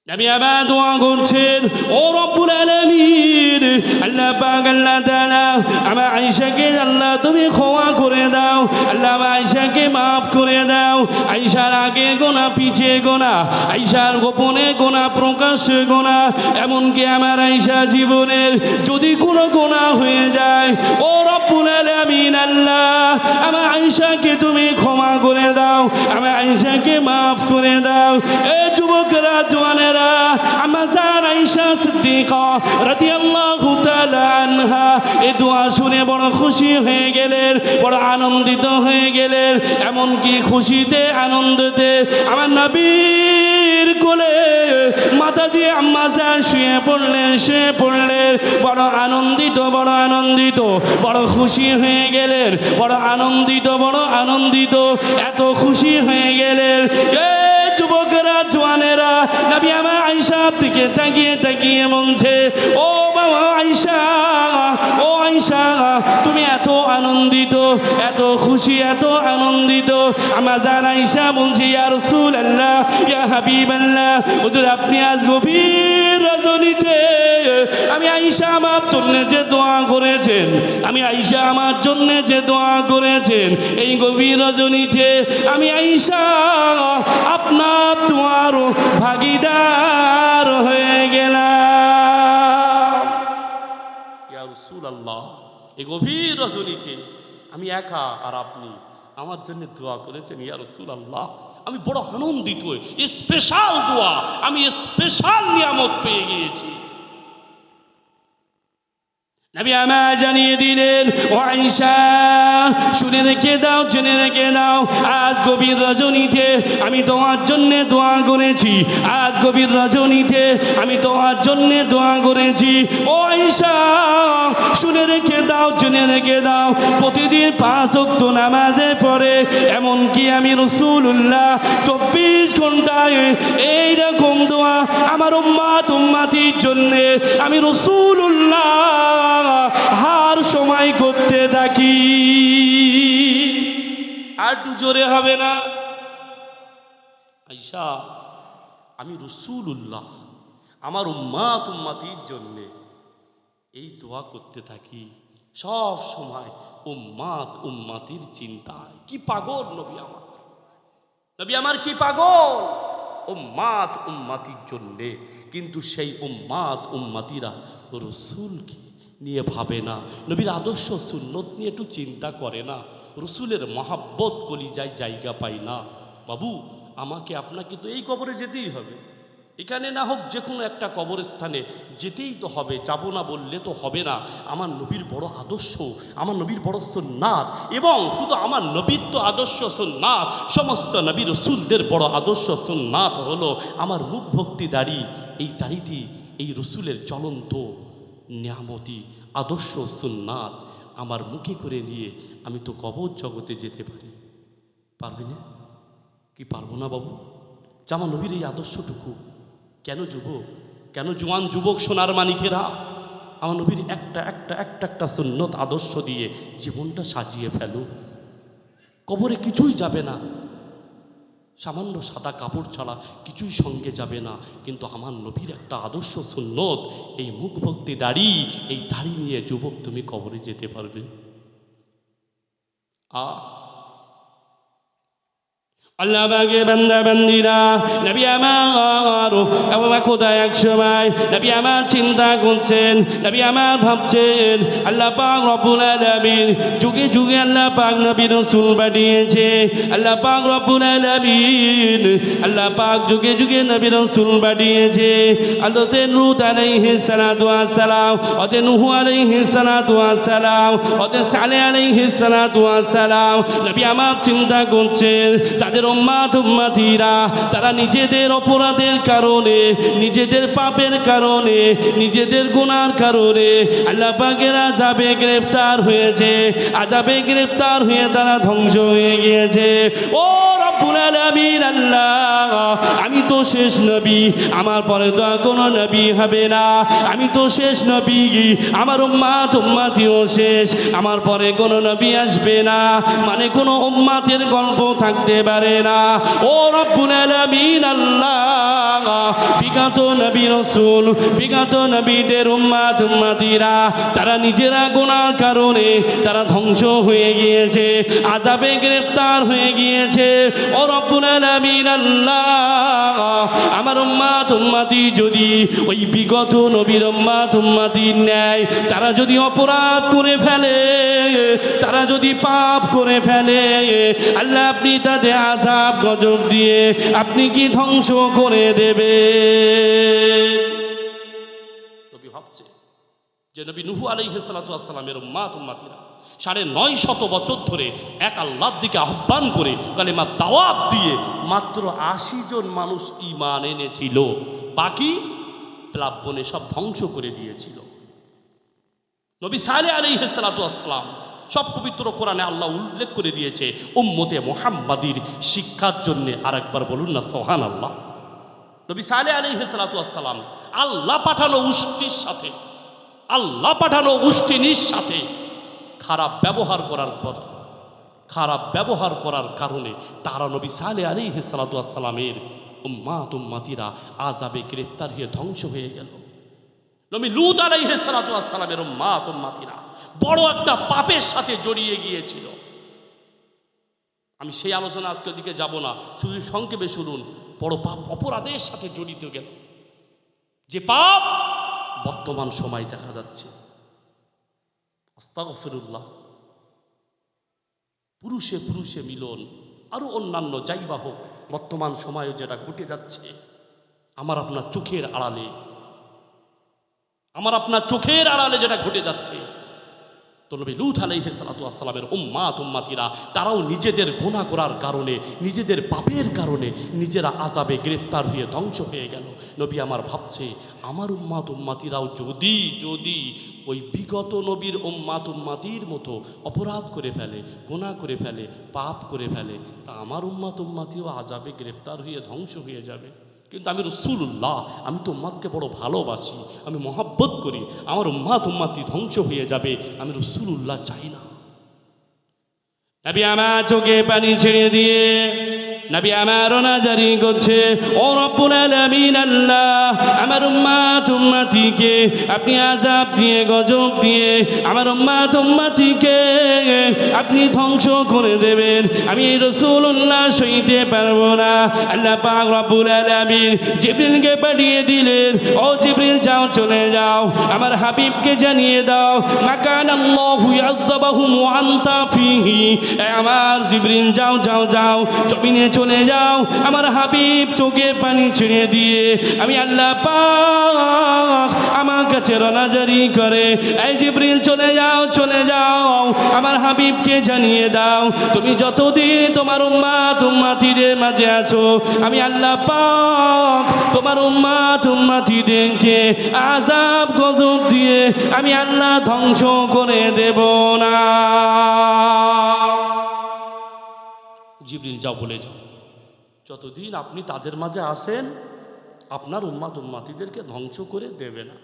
নবী আমার দোয়া করছেন, ও রব্বুল আলামিন, আল্লাহ পাক আল্লাহ তাআলা আমার আয়েশাকে আল্লাহ তুমি ক্ষমা করে দাও, আল্লাহ আমার আয়েশাকে মাফ করে দাও। আয়েশার আগে গোনা, পিছে গোনা, আয়েশার গোপনে গোনা, প্রকাশ্যে গোনা, এমনকি আমার আয়েশা জীবনের যদি কোনো গোনা হয়ে যায়, ও রব্বুল আলামিন আল্লাহ আমার আয়েশাকে তুমি ক্ষমা করে দাও, আমার আয়েশাকে মাফ করে দাও। এ যুবকেরা জওয়ানেরা, আম্মা জান আয়েশা সিদ্দিকা রাদিয়াল্লাহু তাআলা আনহা এই দোয়া শুনে বড় খুশি হয়ে গেলেন, বড় আনন্দিত হয়ে গেলেন। এমনকি খুশিতে আনন্দতে আমার নবীর কোলে মাথা দিয়ে আম্মা জান শুয়ে পড়লেন, বড় আনন্দিত, বড় আনন্দিত, বড় খুশি হয়ে গেলেন, বড় আনন্দিত, এত খুশি হয়ে গেলেন। যুবকেরা জওয়ানেরা, নবী আমার আয়েশার দিকে তাকিয়ে বলছে, ও বাবা আয়েশা, ও আয়েশা, তুমি এত আনন্দিত, এত খুশি, এত আনন্দিত। আমার জান আয়েশা বলছে, ইয়া রাসূলুল্লাহ, ইয়া হাবিবাল্লাহ, হুজুর আপনি আজ গভীর রজনীতে আমি আয়েশা আমার জন্য যে দোয়া করেছেন, আমি আয়েশা আমার জন্য যে দোয়া করেছেন, এই গভীর রজনীতে আমি আয়েশা আপনার দোয়ার ভাগীদার হয়ে গেলাম। ইয়া রাসূলুল্লাহ, এই গভীর রজনীতে আমি একা আর আপনি আমার জন্য দোয়া করেছেন। ইয়া রাসূলুল্লাহ, আমি বড় আনন্দিত, স্পেশাল দোয়া, আমি স্পেশাল নিয়ামত পেয়ে গিয়েছি। নবী আমার জানিয়ে দিলেন, ও আয়েশা শুনে রেখে দাও, জেনে রেখে দাও, আজ গভীর রজনীতে আমি তোমার জন্য দোয়া করেছি, আজ গভীর রজনীতে আমি তোমার জন্য দোয়া করেছি। ও আয়েশা শুনে রেখে দাও, জেনে রেখে দাও, প্রতিদিন 5 ওয়াক্ত নামাজে পড়ে, এমনকি আমি রাসূলুল্লাহ 24 ঘন্টায় এইরকম দোয়া আমার উম্মতির জন্য আমি রাসূলুল্লাহ হার সময় করতে থাকি। আর একটু জোরে হবে না? আয়েশা, আমি রাসূলুল্লাহ আমার উম্মতির জন্য এই দোয়া করতে থাকি সব সময়, উম্মতির চিন্তায়। কি পাগল নবী আমার, নবী আমার কি পাগল, উম্মতির জন্যে। কিন্তু সেই উম্মতিরা রসুলকে নিয়ে ভাবে না, নবীর আদর্শ সুন্নত নিয়ে একটু চিন্তা করে না, রসুলের মহাব্বত কলিজায় জায়গা পায় না। বাবু, আমাকে আপনাকে তো এই কবরে যেতেই হবে, এখানে না হোক যে কোনো একটা কবরস্থানে যেতেই তো হবে, যাব না বললে তো হবে না। আমার নবীর বড় আদর্শ, আমার নবীর বড় সুন্নাত, এবং শুধু আমার নবীর তো আদর্শ সুন্নাত, সমস্ত নবী রসুলদের বড় আদর্শ সুন্নাত হলো আমার মুখ ভক্তি দাড়ি। এই দাড়িটি এই রসুলের জ্বলন্ত নিয়ামতি আদর্শ সুন্নাত আমার মুখে করে নিয়ে আমি তো কবর জগতে যেতে পারি। পারবি না? কি পারবো না বাবু? আমার নবীর এই আদর্শটুকু কেন যুবক, কেন জোয়ান যুবক সোনার মানিকেরা আমার নবীর একটা সুন্নত আদর্শ দিয়ে জীবনটা সাজিয়ে ফেলো। কবরে কিছুই যাবে না, সামান্য সাদা কাপড় ছাড়া কিছুই সঙ্গে যাবে না। কিন্তু আমার নবীর একটা আদর্শ সুন্নত, এই মুখ ভক্তি দাড়ি, এই দাড়ি নিয়ে যুবক তুমি কবরে যেতে পারবে। আল্লাহ পাকে বান্দা বান্দিরা, নবী আমার খোদায় এক সময় নবী আমার চিন্তা করছেন, নবী আমার ভাবছেন আল্লাহ পাক রব্বুল আলামিন যুগে যুগে আল্লাহ পাক নবী রাসূল পাঠিয়েছে। আল্লাহ পাক রব্বুল আলামিন আল্লাহ পাক যুগে যুগে নবী রাসূল পাঠিয়েছে। হযরত লূত আলাইহিস সালাতু ওয়াস সালাম, হযরত নূহ আলাইহিস সালাতু ওয়াস সালাম, হযরত সালেহ আলাইহিস সালাতু ওয়াস সালাম। নবী আমার চিন্তা করছেন তাদের উম্মতিরা তারা নিজেদের অপরাধের কারণে, নিজেদের পাপের কারণে, নিজেদের গুনার কারণে আল্লাহ পাকের আযাবে গ্রেফতার হয়েছে। আযাবে গ্রেফতার হয়ে তারা ধ্বংস হয়ে গিয়েছে। ও রব্বুল আলামিন আল্লাহ, আমি তো শেষ নবী, আমার পরে তো কোনো নবী হবে না। আমি তো শেষ নবী, আমার উম্মতিও শেষ, আমার পরে কোনো নবী আসবে না, মানে কোনো উম্মতের গল্প থাকতে পারে না। ও রব্বুল আলামিন আল্লাহ, বিগত নবী রাসূল, বিগত নবীদের উম্মতিরা তারা নিজেরা গুনার কারণে তারা ধ্বংস হয়ে গিয়েছে, আযাবে গ্রেফতার হয়ে গিয়েছে। ও রব্বুল আলামিন আল্লাহ, আমার উম্মতি যদি ওই বিগত নবীর উম্মতির ন্যায় তারা যদি অপরাধ করে ফেলে, তারা যদি পাপ করে ফেলে, আল্লাহ আপনি তাদের আযাব গজব দিয়ে আপনি কি ধ্বংস করে দেবে? নবী ভাবছে যে নবী নূহ আলাইহিস সালাতু ওয়াস সালামের উম্মতিরা ৯৫০ বছর ধরে এক আল্লাহর দিকে আহ্বান করে কালেমা দাওয়াত দিয়ে মাত্র ৮০ জন মানুষ ঈমান এনেছিল, বাকি প্লাবনে সব ধ্বংস করে দিয়েছিল। নবী সালেহ আলাইহিস সালাতু ওয়াস সালাম, সব পবিত্র কোরআনে আল্লাহ উল্লেখ করে দিয়েছে উম্মতে মুহাম্মাদির শিক্ষার জন্য। আরেকবার বলুন না সুবহানাল্লাহ। নবী সালেহ আলাইহিস সালাতু ওয়াস সালাম আল্লাহ পাঠানো উষ্টির সাথে, আল্লাহ পাঠানো উষ্টিনীর সাথে খারাপ ব্যবহার করার কারণে তারা নবী সালেহ আলাইহিস সালাতু ওয়াস সালামের উম্মতিরা আযাবে গ্রেফতার হয়ে ধ্বংস হয়ে গেল। নবী লূত আলাইহিস সালাতু ওয়াস সালামের উম্মতিরা বড় একটা পাপের সাথে জড়িয়ে গিয়েছিল। আমি সেই আলোচনা আজকের দিকে যাব না, শুধু সংক্ষেপে শুনুন। বড় পাপ অপরাধের সাথে জড়িত গেল, যে পাপ বর্তমান সময় দেখা যাচ্ছে। আস্তাগফিরুল্লাহ, পুরুষে পুরুষে মিলন, আরো অন্যান্য যাইবা হোক, বর্তমান সময়ে যেটা ঘটে যাচ্ছে আমার আপনার চোখের আড়ালে, আমার আপনার চোখের আড়ালে যেটা ঘটে যাচ্ছে। তো নবী লূত আলাইহিস সালাতু ওয়াস সালামের উম্মতিরা তারাও নিজেদের গুনাহ করার কারণে, নিজেদের পাপের কারণে নিজেরা আযাবে গ্রেফতার হয়ে ধ্বংস হয়ে গেল। নবী আমার ভাবছে আমার উম্মতিরাও যদি যদি ওই বিগত নবীর উম্মতির মতো অপরাধ করে ফেলে, গুনাহ করে ফেলে, পাপ করে ফেলে, তা আমার উম্মতিও আযাবে গ্রেফতার হয়ে ধ্বংস হয়ে যাবে। কিন্তু আমি রাসূলুল্লাহ, আমি তো উম্মতকে বড় ভালোবাসি, আমি মহব্বত করি, আমার উম্মতি ধ্বংস হয়ে যাবে আমি রাসূলুল্লাহ চাই না। নবী আমার চোখে পানি ছেড়ে দিয়ে নবী আমার নাজারি করছে, ও রব্বুল আলামিন আল্লাহ, আমার উম্মতিকে আপনি আযাব দিয়ে, গজব দিয়ে আমার উম্মতিকে আপনি ধ্বংস করে দেবেন। আমি এই রাসূলুল্লাহ সইতে পারবো না। আল্লাহ পাক রব্বুল আলামিন জিবরিলকে পাঠিয়ে দিলেন, ও জিবরিল যাও, চলে যাও, আমার হাবিবকে জানিয়ে দাও মাকানাল্লাহু ইয়াযাবাহুম ওয়া আনতা ফীহি। আমার জিবরিল যাও যাও যাও, জমিনে চলে যাও, আমার হাবিব চোখে পানি ছেড়ে দিয়ে আমি আল্লাহ পাক আমার কাছে রনাজারি করে, এই জিবরিল চলে যাও, চলে যাও, আমার হাবিবকে জানিয়ে দাও তুমি যতদিন তোমার উম্মতিদের মাঝে আছো আমি আল্লাহ পাক তোমার উম্মতিদেরকে আযাব গজব দিয়ে আমি আল্লাহ ধ্বংস করে দেব না। জিবরিল যাও, বলে যাও, যতদিন আপনি তাদের মাঝে আসেন আপনার উম্মতিদেরকে ধ্বংস করে দেবে না।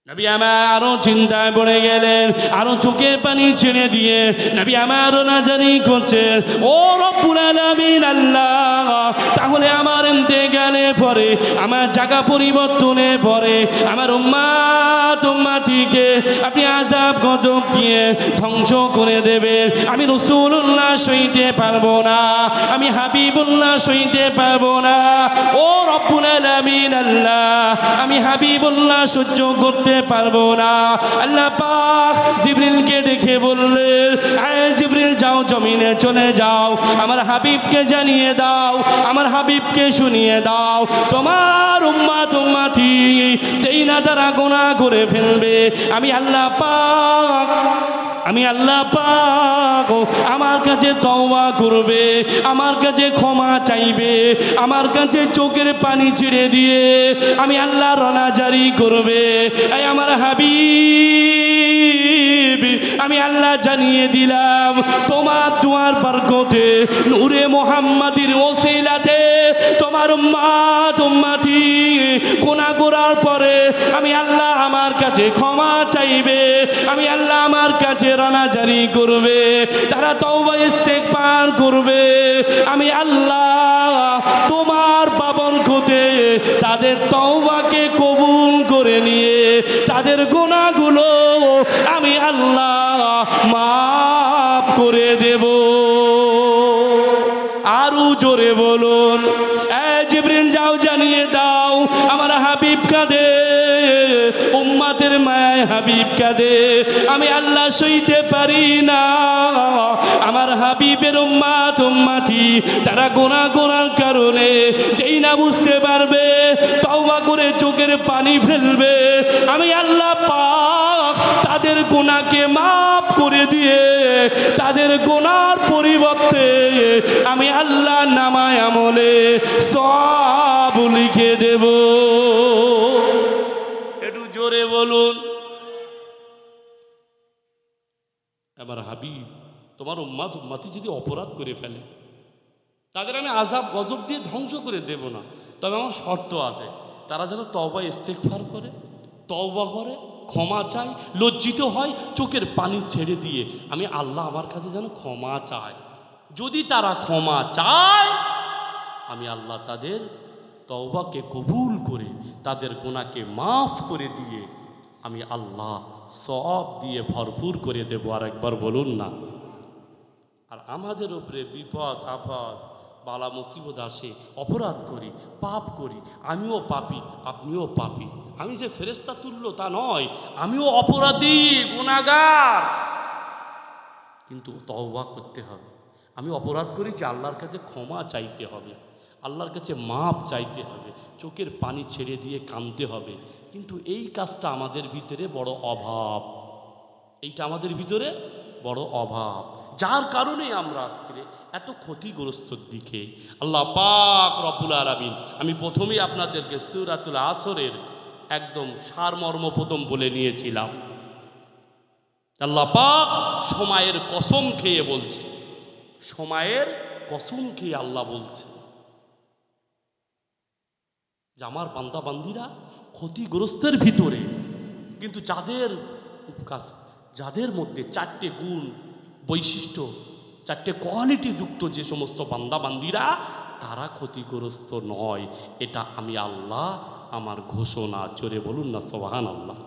নবী আমার আরো চিন্তায় পড়ে গেলেন, আরো চোখের পানি ছেড়ে দিয়ে নবী আমারও নাজানি করছেন, ও রব্বুল আলামিন আল্লাহ, তাহলে আমার ইন্তেকালের পরে, আমার জায়গা পরিবর্তনের পরে আমার উম্মতিকে আপনি আযাব গজব দিয়ে ধ্বংস করে দেবেন। আমি রাসূলুল্লাহ সইতে পারবো না, আমি হাবিবুল্লাহ সইতে পারবো না। ও রব্বুল আলামিন আল্লাহ, আমি হাবিবুল্লাহ সহ্য করতে পারবো না। আল্লাহ পাক জিবরিলকে ডেকে বললেন, আয় জিবরিল, যাও জমিনে চলে যাও, আমার হাবিবকে জানিয়ে দাও, আমার হাবিবকে শুনিয়ে দাও, তোমার উম্মতি যেই না তারা গুনাহ করে ফেলবে, আমি আল্লাহ পাক আমার কাছে তওবা করবে, আমার কাছে ক্ষমা চাইবে, আমার কাছে চোখের পানি ছেড়ে দিয়ে আমি আল্লাহ রনা জারি করবে। এই আমার হাবিব, আমি আল্লাহ জানিয়ে দিলাম, তোমার দুয়ার বরকতে, নূরে মুহাম্মাদির ওসিলাতে তোমার উম্মতি গুনাহ করার পরে আমি আল্লাহ আমার কাছে ক্ষমা চাইবে, আমি আল্লাহ আমার কাছে রনা জারি করবে, তারা তওবা ইস্তেগফার করবে, আমি আল্লাহ তোমার পাবন কোতে তাদের তওবাকে কবুল করে নিয়ে তাদের গুনাহগুলো আমি আল্লাহ মাফ করে দেব। আরো জোরে বলুন, এ জিবরিল, যাও জানিয়ে দাও, আমার হাবিব কাঁদে, উম্মতের মায় হাবিব কাঁদে, আমি আল্লাহ সইতে পারি না। আমার হাবিবের উম্মতি তারা গুনাহর কারণে যেই না বুঝতে পারবে, তওবা করে চোখের পানি ফেলবে, আমি আল্লাহ পাক তাদের গুনাহকে মাফ করে দিয়ে তাদের গুনাহর পরিবর্তে আমি আল্লাহ নামায় আমলে সওয়াব লিখে দেব। একটু জোরে বলুন। আমার হাবিব, তোমার উম্মতি যদি অপরাধ করে ফেলে, তাদের আমি আযাব গজব দিয়ে ধ্বংস করে দেব না, তবে আমার শর্ত আছে, তারা যেন তওবা ইস্তেগফার করে, তওবা করে, ক্ষমা চায়, লজ্জিত হয়, চোখের পানি ছেড়ে দিয়ে আমি আল্লাহ আমার কাছে যেন ক্ষমা চায়। যদি তারা ক্ষমা চায়, আমি আল্লাহ তাদের তওবাকে কবুল করে তাদের গুনাহকে মাফ করে দিয়ে আমি আল্লাহ সওয়াব দিয়ে ভরপুর করে দেব। আর একবার বলুন না। আর আমাদের উপরে বিপদ আপদ বালা মুসিবত আসে, অপরাধ করি, পাপ করি, আমিও পাপী, আপনিও পাপী, আমি যে ফেরেশতা তুল্য তা নয়, আমিও অপরাধী, গুনাহগার, কিন্তু তওবা করতে হবে। আমি অপরাধ করেছি, আল্লাহর কাছে ক্ষমা চাইতে হবে, আল্লাহর কাছে মাপ চাইতে হবে, চোখের পানি ছেড়ে দিয়ে কাঁদতে হবে। কিন্তু এই কাজটা আমাদের ভিতরে বড় অভাব, এইটা আমাদের ভিতরে বড় অভাব, যার কারণে আমরা আজকে এত ক্ষতিগ্রস্তর দিকে। আল্লাহ পাক রব্বুল আলামিন, আমি প্রথমেই আপনাদেরকে সূরাতুল আসরের একদম সারমর্ম প্রথম বলে নিয়েছিলাম। আল্লাহ পাক সময়ের কসম খেয়ে বলছে, সময়ের কসম খেয়ে আল্লাহ বলছে যে আমার বান্দা বান্দিরা ক্ষতিগ্রস্তের ভিতরে, কিন্তু যাদের মধ্যে চারটে গুণ বৈশিষ্ট্য, চারটে কোয়ালিটি যুক্ত যে সমস্ত বান্দা বান্দিরা, তারা ক্ষতিগ্রস্ত নয়। এটা আমি আল্লাহ আমার ঘোষণা। জোরে বলুন না সুবহানাল্লাহ।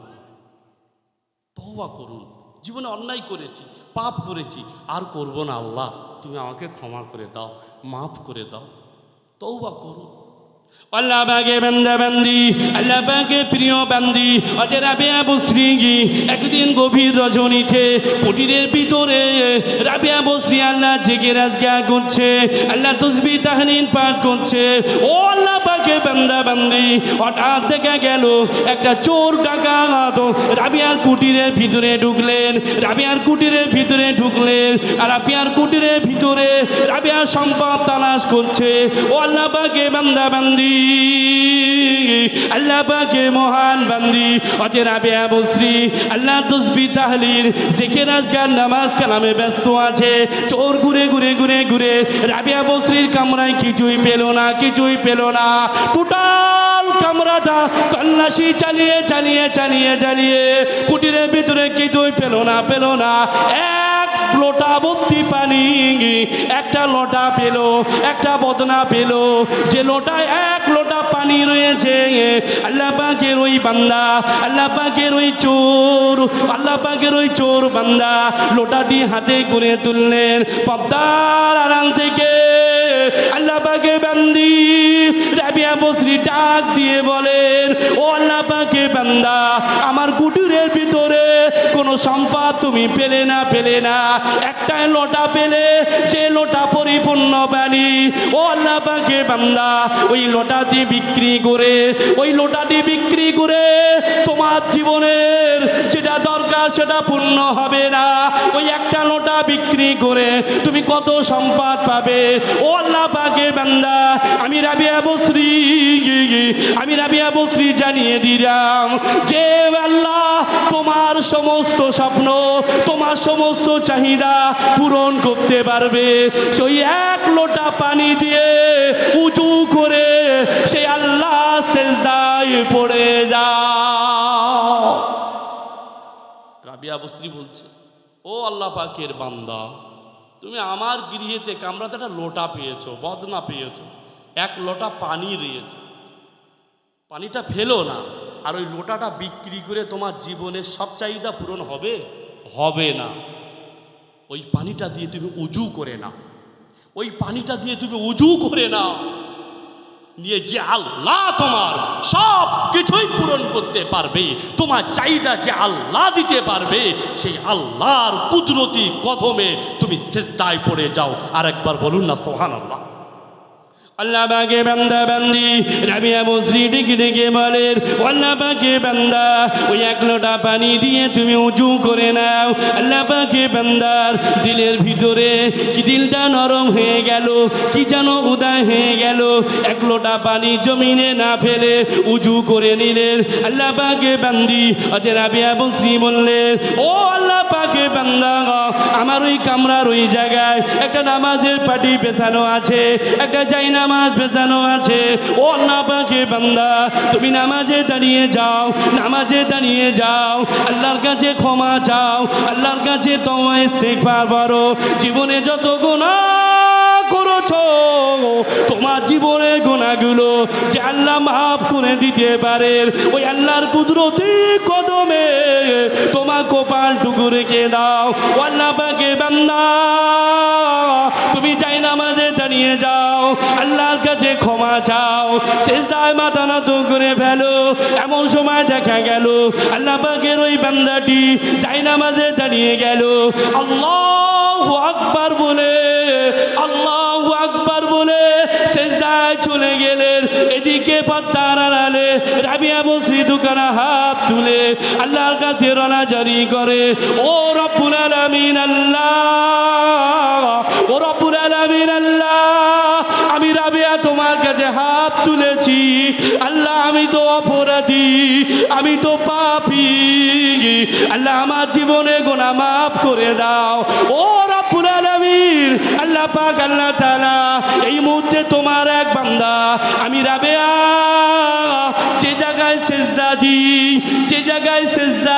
তওবা করুন, জীবনে অন্যায় করেছি, পাপ করেছি, আর করব না, আল্লাহ তুমি আমাকে ক্ষমা করে দাও, মাফ করে দাও, তওবা করুন। আল্লাহ পাকে বান্দা বান্দি, আল্লাহ পাকে প্রিয় বান্দি, হযরত রাবিয়া বসরি একদিন গভীর রজনীতে কুটিরের ভিতরে রাবিয়া বসরি আল্লাহ জেগে রাজগা করছে, আল্লাহ তাসবিহ তাহলিল পাঠ করছে। ও আল্লাহ পাকে বান্দা বান্দি, হঠাৎ দেখা গেল একটা চোর ডাকাত রাবিয়ার কুটিরের ভিতরে ঢুকলেন, রাবিয়ার কুটিরের ভিতরে ঢুকলেন, আর রাবিয়ার কুটিরের ভিতরে রাবিয়ার সম্পদ তালাশ করছে। ও আল্লাহ পাকে বান্দা বান্দি, আল্লাহ পাকে মহান বান্দি হযরত রাবিয়া বসরি আল্লাহ তাসবিহ তাহলিল জিকির আজকার নামাজ কালামে ব্যস্ত আছে। চোর ঘুরে ঘুরে ঘুরে ঘুরে রাবিয়া বসরির কামরায় কিছুই পেল না, কিছুই পেল না। টোটাল কামরাটা তল্লাশি চালিয়ে চালিয়ে চালিয়ে চালিয়ে কুটিরের ভিতরে কিছুই পেল না এক লোটা ভর্তি পানি, একটা লোটা পেল, একটা বদনা পেল। যে লোটায় এক লোটা পানি রয়েছে, আল্লাহ পাকের ওই বান্দা, আল্লাহ পাকের ওই চোর, আল্লাহ পাকের ওই চোর বান্দা লোটাটি হাতে করে তুললেন। পদ্মার আড়াল থেকে আল্লাহ পাকে বান্দি রাবিয়া বসরি ডাক দিয়ে বলেন, ও আল্লাহ পাকে বান্দা, আমার কুটিরের ভিতরে কোনো সম্পদ তুমি পেলে না, একটাই লোটা পেলে, যে লোটা পরিপূর্ণ পানি। ও আল্লাহ পাকে বান্দা, ওই লোটাটি বিক্রি করে তোমার জীবনের যেটা দরকার সেটা পূর্ণ হবে না। ওই একটা লোটা বিক্রি করে তুমি কত সম্পদ পাবে। ও আল্লাহ পাকে বান্দা, আমি রাবিয়া বসরি জানিয়ে দিলাম যে আল্লাহ তোমার সমস্ত স্বপ্ন, তোমার সমস্ত চাহিদা পূরণ করতে পারবে। সেই এক লোটা পানি দিয়ে উঁচু করে সেই আল্লাহ সেজদায় পড়ে যাও। রাবিয়া বসরি বলছে, ও আল্লাহ পাকের বান্দা, তুমি আমার গৃহেতে কামরাতে একটা লোটা পেয়েছো, বদনা পেয়েছো, এক লোটা পানি রয়েছে, পানিটা ফেলো না। আর ওই লোটাটা বিক্রি করে তোমার জীবনের সব চাহিদা পূরণ হবে না। ওই পানিটা দিয়ে তুমি উজু করে নাও, ওই পানিটা দিয়ে তুমি উজু করে নাও, নিয়ে যে আল্লাহ তোমার সব কিছুই পূরণ করতে পারবে, তোমার চাহিদা যে আল্লাহ দিতে পারবে, সেই আল্লাহর কুদরতি কদমে তুমি সিজদায় পড়ে যাও। আর একবার বলুন না সুবহানাল্লাহ। আল্লাহ পাকে বান্দা বান্দি রাবিয়া বসরি ডেকে ডেকে বলেন, আল্লাহ পাকে বান্দা, ওই এক লোটা পানি দিয়ে তুমি উজু করে নাও। আল্লাহ পাকে বান্দার দিলের ভিতরে কি দিলটা নরম হয়ে গেল, কি যেন উদায় হয়ে গেল। এক লোটা পানি জমিনে না ফেলে উজু করে নিলেন। আল্লাহ পাকে বান্দি অজে রাবিয়া বসরি বললেন, ও আল্লাহ পাকে বান্দা, আমার ওই কামরার ওই জায়গায় একটা নামাজের পাটি পেছানো আছে, একটা জায়নামাজ পেছানো আছে। ও আল্লাহ পাকে বান্দা, তুমি নামাজে দাঁড়িয়ে যাও, আল্লাহর কাছে ক্ষমা চাও, আল্লাহর কাছে তওবা ইস্তেগফার করো। জীবনে যত গুনাহ করেছো, তোমার জীবনের গুনাহগুলো যে আল্লাহ মাফ করে দিতে পারেন, ওই আল্লাহর কুদরতি কদমে তোমার কপালটুকু রেখে দাও। ও আল্লাহ পাকে বান্দা, তুমি জায়নামাজে দাঁড়িয়ে যাও, আল্লাহর কাছে ক্ষমা চাও, সিজদায় মাথা নত করে ফেলো। এমন সময় দেখা গেল আল্লাহ পাকের ওই বান্দাটি জায়নামাজে দাঁড়িয়ে গেল, আল্লাহু আকবার বলে সিজদায় চলে গেলেন। এদিকে পদ্মার আড়ালে রাবিয়া বসরি দুখানা হাত তুলে আল্লাহর কাছে রনা জারি করে, ও রব্বুল আলামিন আল্লাহ, ও রব্বুল আলামিন আল্লাহ, আমি রাবিয়া তোমার কাছে হাত তুলেছি। আল্লাহ, আমি তো অপরাধী, আমি তো পাপী। আল্লাহ, আমার জীবনে গুনাহ মাফ করে দাও। ও রব্বুল আলামিন, আল্লাহ পাক আল্লাহ তাআলা, এই মুহূর্তে তোমার এক বান্দা আমি রাবিয়া যে জায়গায় সেজদা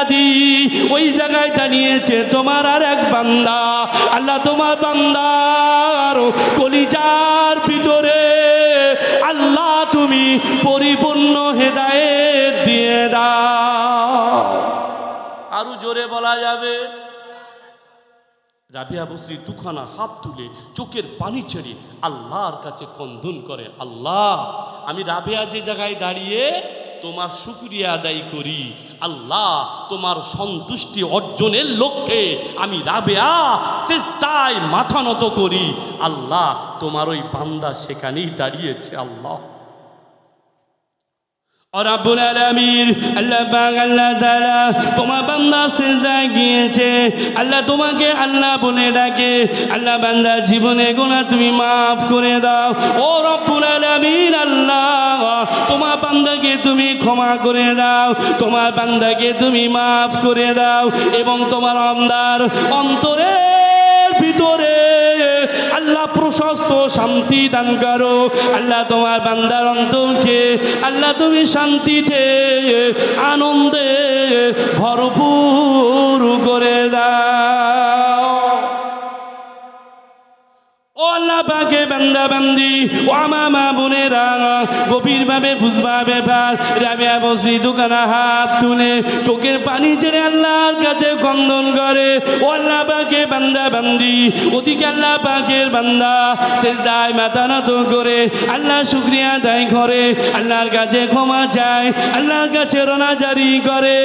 দিই ওই জায়গায় দাঁড়িয়েছে তোমার আর এক বান্দা। আল্লাহ, তোমার বান্দার কলিজার ভিতরে আল্লাহ তুমি পরিপূর্ণ হেদায়েত দিয়ে দাও। আরো জোরে বলা যাবে? রাবিয়া বসরি দুখানা হাত তুলে চোখের পানি ছেড়ে আল্লাহর কাছে কন্দন করে, আল্লাহ, আমি রাবিয়া যে জায়গায় দাঁড়িয়ে তোমার শুকরিয়া আদায় করি। আল্লাহ, তোমার সন্তুষ্টি অর্জনের লক্ষ্যে আমি রাবিয়া সিজদায় মাথা নত করি। আল্লাহ, তোমার ওই বান্দা সেখানেই দাঁড়িয়েছে। আল্লাহ রব্বুল আলামিন, আল্লাহ পাক আল্লাহ তাআলা তোমার বান্দা সিজদায় গিয়েছে, আল্লাহ তোমাকে আল্লাহ বলে ডাকে, আল্লাহ বান্দা জীবনে গুনাহ তুমি মাফ করে দাও। ও রব্বুল আলামিন আল্লাহ, তোমার বান্দাকে তুমি ক্ষমা করে দাও, তোমার বান্দাকে তুমি মাফ করে দাও, এবং তোমার অন্তরের ভিতরে আল্লাহ প্রশস্ত শান্তি দান করো। আল্লাহ তোমার বান্দার অন্তরকে আল্লাহ তুমি শান্তিতে আনন্দে ভরপুর করে দাও। ও আল্লাহ পাকে বান্দা বান্দি ও আমার মা বোনেরা গভীরভাবে বুঝবা ব্যাপার। রাবিয়া বসরি দোকানে হাত তুলে চোখের পানি ছেড়ে আল্লাহর কাছে কন্দন করে। ও আল্লাহ পাকে বান্দা বান্দি ওদিকে আল্লাহ পাকের বান্দা সিজদায় মাথা নত করে আল্লাহ শুকরিয়া আদায় করে, আল্লাহর কাছে ক্ষমা চায়, আল্লাহর কাছে রোনাজারি করে।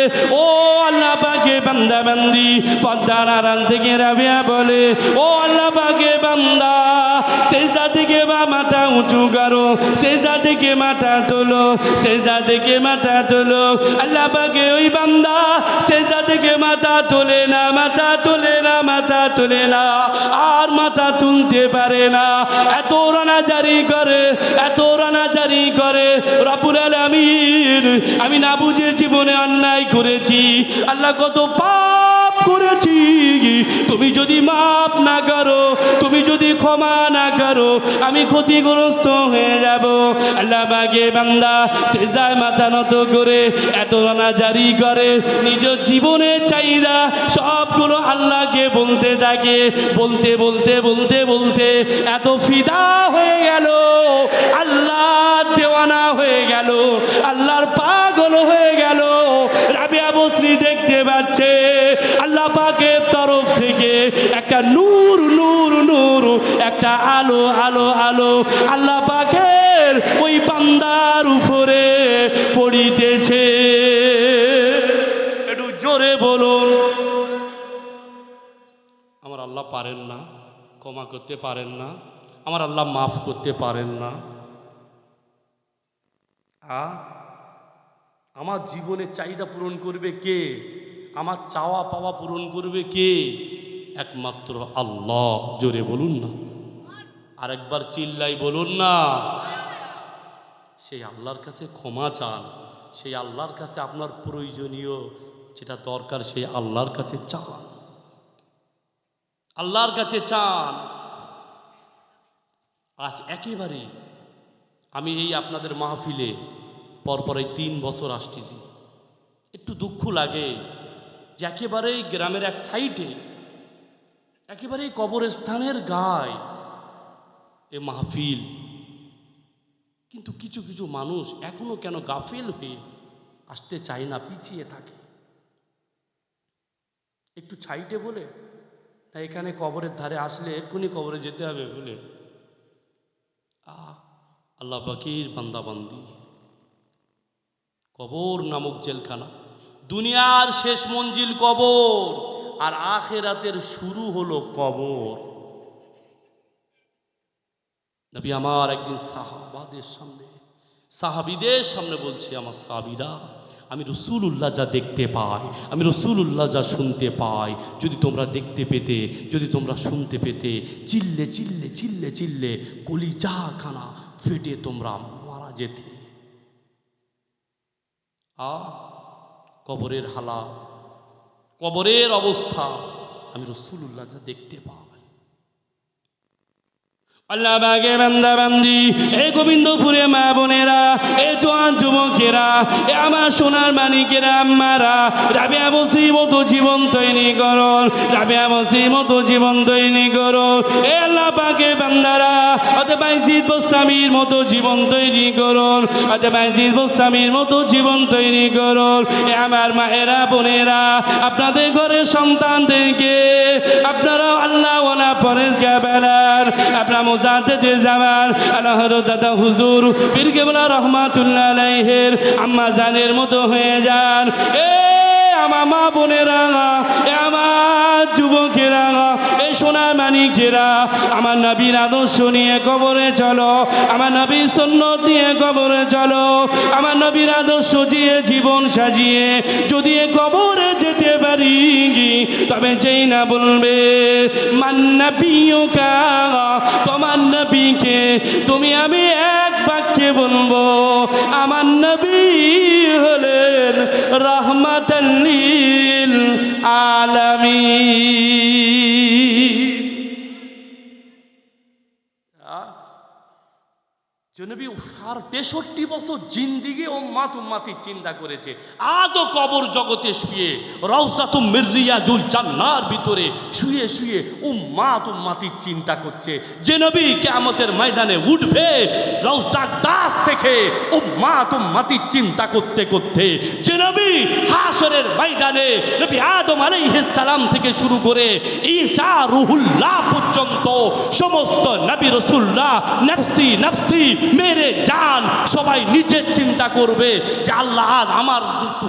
ও আল্লাহ পাকে বান্দা বান্দি পর্দার আড়াল থেকে রাবিয়া বলে, ও আল্লাহ পাকে বান্দা সেজদা থেকে বা মাথা উঁচু করো, সেজদা থেকে মাথা তোলো, সেজদা থেকে মাথা তোলো। আল্লাহ পাকে ওই বান্দা সেজদা থেকে মাথা তোলে না, মাথা তোলে না, মাথা তোলে না, আর মাথা তুলতে পারে না। এত রানাজারি করে, এত রানাজারি করে। রব্বুল আলামিন আমি না বুঝে জীবনে অন্যায় করেছি আল্লাহ, কত পাপ করেছি, তুমি যদি মাফ না করো, তুমি যদি ক্ষমা না করো আমি ক্ষতিগ্রস্ত হয়ে যাব। আল্লাহ পাকে বান্দা সিজদায় মাথা নত করে এত রানাজারি করে, নিজের জীবনের চাহিদা সবগুলো আল্লাহকে বলতে থাকে। বলতে বলতে বলতে বলতে এত ফিদা হয়ে গেল, আল্লাহ দেওয়ানা হয়ে গেল, আল্লাহর পাগল হয়ে গেল। রাবিয়া বসরি দেখতে পাচ্ছে আল্লাহ পাকের তরফ থেকে একটা নূর নূর নূর, একটা আলো আলো আলো আল্লাহ পাকের ওই বান্দার উপরে পড়িতেছে। একটু জোরে বলুন। আমার আল্লাহ পারেন না, ক্ষমা করতে পারেন না, আমার আল্লাহ মাফ করতে পারেন না। আমার জীবনের চাহিদা পূরণ করবে কে? আমার চাওয়া পাওয়া পূরণ করবে কে? একমাত্র আল্লাহ। জোরে বলুন না, আরেকবার চিল্লাই বলুন না। সেই আল্লাহর কাছে ক্ষমা চান, সেই আল্লাহর কাছে আপনার প্রয়োজনীয় যেটা দরকার সেই আল্লাহর কাছে চান, আল্লাহর কাছে চান। আজ একেবারে আমি এই আপনাদের মাহফিলে পরপর এই 3 বছর আসতেছি। একটু দুঃখ লাগে যে একেবারেই গ্রামের এক সাইডে, একেবারেই কবরস্থানের গায়ে এ মাহফিল, কিন্তু কিছু কিছু মানুষ এখনো কেন গাফিল হয়ে আসতে চায় না, পিছিয়ে থাকে। একটু সাইডে বলে না, এখানে কবরের ধারে আসলে এক্ষুনি কবরে যেতে হবে বলে। আল্লাহ পাকের বান্দাবান্দি, কবর নামক জেলখানা, দুনিয়ার শেষ মঞ্জিল কবর, আর আখিরাতের শুরু হলো কবর। নবী আমার একদিন সাহাবীদের সামনে বলছে, আমার সাহাবীরা, আমি রাসূলুল্লাহ যা দেখতে পাই, আমি রাসূলুল্লাহ যা শুনতে পাই, যদি তোমরা দেখতে পেতে, যদি তোমরা শুনতে পেতে, চিল্লে চিল্লে চিল্লে চিল্লে কলিজাখানা ফেটে তোমরা মারা যেতে। কবরের হালা, কবরের অবস্থা আমি রাসূলুল্লাহ যা দেখতে পাই। আল্লাহ বাগে বান্দা বান্দি, এই গোবিন্দপুরে মা বোনেরা, এই জোয়ান যুবকেরা, এ আমার সোনার মানিকেরা, আম্মারা, রাবিয়া বসরির মতো জীবন তৈরি করুন, রাবিয়া বসরির মতো জীবন তৈরি করুন। এ আল্লাহ পাকে বান্দারা, অতএব বাইজিদ বোস্তামির মতো জীবন তৈরি করুন, অতএব বাইজিদ বোস্তামির মতো জীবন তৈরি করুন। এ আমার মায়েরা বোনেরা, আপনাদের ঘরের সন্তানদেরকে আপনারা আল্লাহ ওয়ালা পরেজগার বানান। আপনার মুজাদ্দিদে জামান আল্লাহর দাদা হুজুর পীর কেবলা রহমাতুল্লাহ আলাইহির আম্মা জানের মতো হয়ে যান। এ আমার মা বোনেরা, এ আমার যুবকেরা, এই সোনার মানিকেরা, আমার নবীর আদর্শ নিয়ে কবরে চলো, আমার নবীর সুন্নাত নিয়ে কবরে চলো, আমার নবীর আদর্শ দিয়ে জীবন সাজিয়ে যদি কবরে যেতে পারি, তবে যেই না বলবে মান্নাবিয়ুকা, তোমার নবীকে তুমি আমি এক বাক্যে বলবো, আমার নবী হলেন রাহমাতাল লিল আলামিন। নবী 63 বছর জিন্দিগি উম্মাতির চিন্তা করেছে। আজও কবর জগতে শুয়ে রওজাতুম মির রিয়াজুল জান্নার ভিতরে শুয়ে শুয়ে উম্মাতির চিন্তা করছে। যে নবী কিয়ামতের ময়দানে উঠবে রওজার দাস থেকে উম্মাতির চিন্তা করতে করতে, যে নবী হাশরের ময়দানে নবী আদম আলাইহিস সালাম থেকে শুরু করে ঈসা রুহুল্লাহ পর্যন্ত সমস্ত নবী রাসূলরা নফসি নফসি মেরে জান সবাই নিজের চিন্তা করবে যে আল্লাহ আজ আমার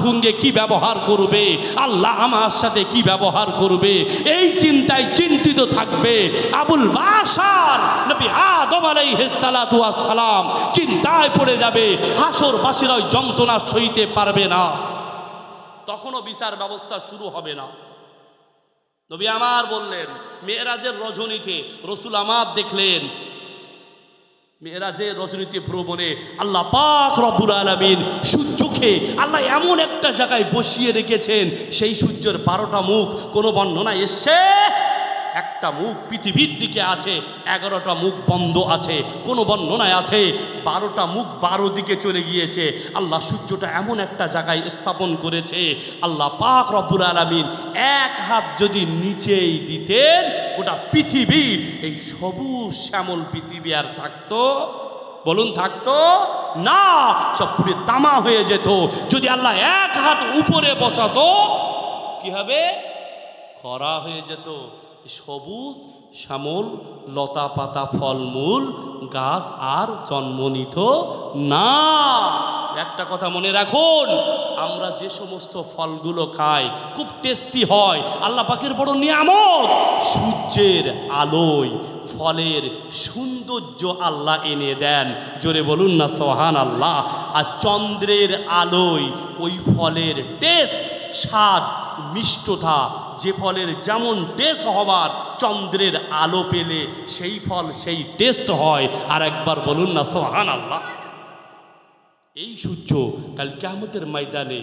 সঙ্গে কি ব্যবহার করবে, আল্লাহ আমার সাথে কি ব্যবহার করবে, এই চিন্তায় চিন্তিত থাকবে। আবুল বাশার নবী আদম আলাইহিস সালাতু ওয়াস সালাম চিন্তায় পড়ে যাবে, হাসরবাসীরা ওই যন্ত্রণা সইতে পারবে না, তখনও বিচার ব্যবস্থা শুরু হবে না। নবী আমার বললেন মেরাজের রজনীতে রসুল আমার দেখলেন, মেরাজের রজনীতে ভ্রমণে আল্লাহ পাক রব্বুল আলামিন সূর্যকে আল্লাহ এমন একটা জায়গায় বসিয়ে রেখেছেন, সেই সূর্যের 12টা মুখ। কোনো বর্ণনায় এসছে একটা মুখ পৃথিবীর দিকে আছে, 11টা মুখ বন্ধ আছে। কোনো বর্ণনায় আছে 12টা মুখ 12 দিকে চলে গিয়েছে। আল্লাহ সূর্যটা এমন একটা জায়গায় স্থাপন করেছে, আল্লাহ পাক রব্বুল আলামিন এক হাত যদি নিচেই দিতেন ওটা পৃথিবী, এই সবুজ শ্যামল পৃথিবী আর থাকতো? বলুন থাকতো না, সব পুরো তামা হয়ে যেত। যদি আল্লাহ এক হাত উপরে বসাতো কি হবে? খরা হয়ে যেত। সবুজ শ্যামল লতা পাতা ফলমূল গাছ আর জন্ম নিত না। একটা কথা মনে রাখুন, আমরা যে সমস্ত ফলগুলো খাই খুব টেস্টি হয়, আল্লাহ পাকের বড় নিয়ামত। সূর্যের আলোয় ফলের সৌন্দর্য আল্লাহ এনে দেন, জোরে বলুন না সুবহানাল্লাহ। আর চন্দ্রের আলোয় ওই ফলের টেস্ট, স্বাদ, মিষ্টতা, যে ফলের যেমন টেস্ট হবার চন্দ্রের আলো পেলে সেই ফল সেই টেস্ট হয়। আর একবার বলুন না সুবহানাল্লাহ। এই সূর্য কাল কিয়ামতের ময়দানে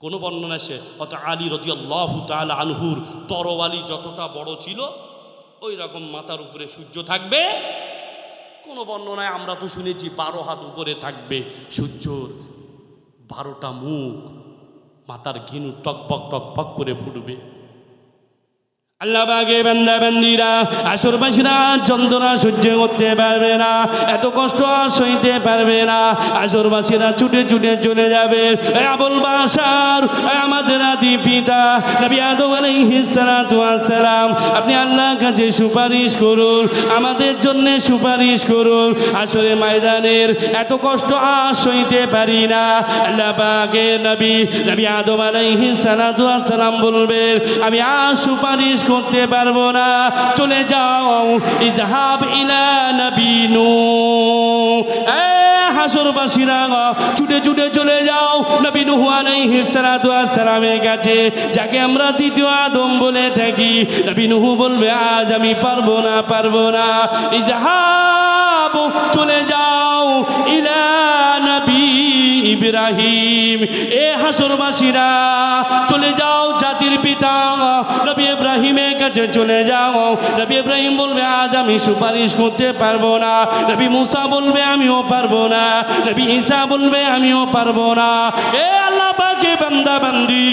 কোনো বর্ণনা আছে অত আলী রাদিয়াল্লাহু তাআলা আনহুর তরবারি যতটা বড় ছিল ওই রকম মাথার উপরে সূর্য থাকবে। কোনো বর্ণনায় আমরা তো শুনেছি 12 হাত উপরে থাকবে সূর্যর, 12টা মুখ, মাথার ঘিনু টকবক টকবক করে ফুটবে। আল্লাহ পাকে বান্দা বান্দিরা আসরবাসীরা যন্ত্রণা সহ্য করতে পারবে না, এত কষ্ট আর সইতে পারবে না। আসরবাসীরা ছুটে ছুটে চলে যাবে। আবুল বাশার, আমাদের আদি পিতা নবী আদম আলাইহিস সালাতু ওয়াস সালাম, আপনি আল্লাহর কাছে সুপারিশ করুন, আমাদের জন্য সুপারিশ করুন। আসরে ময়দানের এত কষ্ট আর সইতে পারি না। আল্লাহ পাকের নবী আদম আলাইহিস সালাতু ওয়াস সালাম বলবেন আমি আর সুপারিশ করতে পারবো না, চলে যাও, ইজহাব ইলা নবী নূহ। হাসরবাসীরা ছুটে ছুটে চলে যাও নবী নূহ আলাইহিস সালাতু ওয়াস সালামের কাছে, যাকে আমরা দ্বিতীয় আদম বলে থাকি। নবী নূহ বলবে আজ আমি পারবো না। ইজহাব, চলে যাও, ইলা নবী ইব্রাহিম। হাসরবাসীরা চলে যাও জাতির পিতা নবী ইব্রাহিমের কাছে চলে যাও। নবী ইব্রাহিম বলবে আজ আমি সুপারিশ করতে পারবো না। নবী মুসা বলবে আমিও পারবো না। নবী ঈসা বলবে আমিও পারবো না। আল্লাহ পাকে বান্দা বান্দি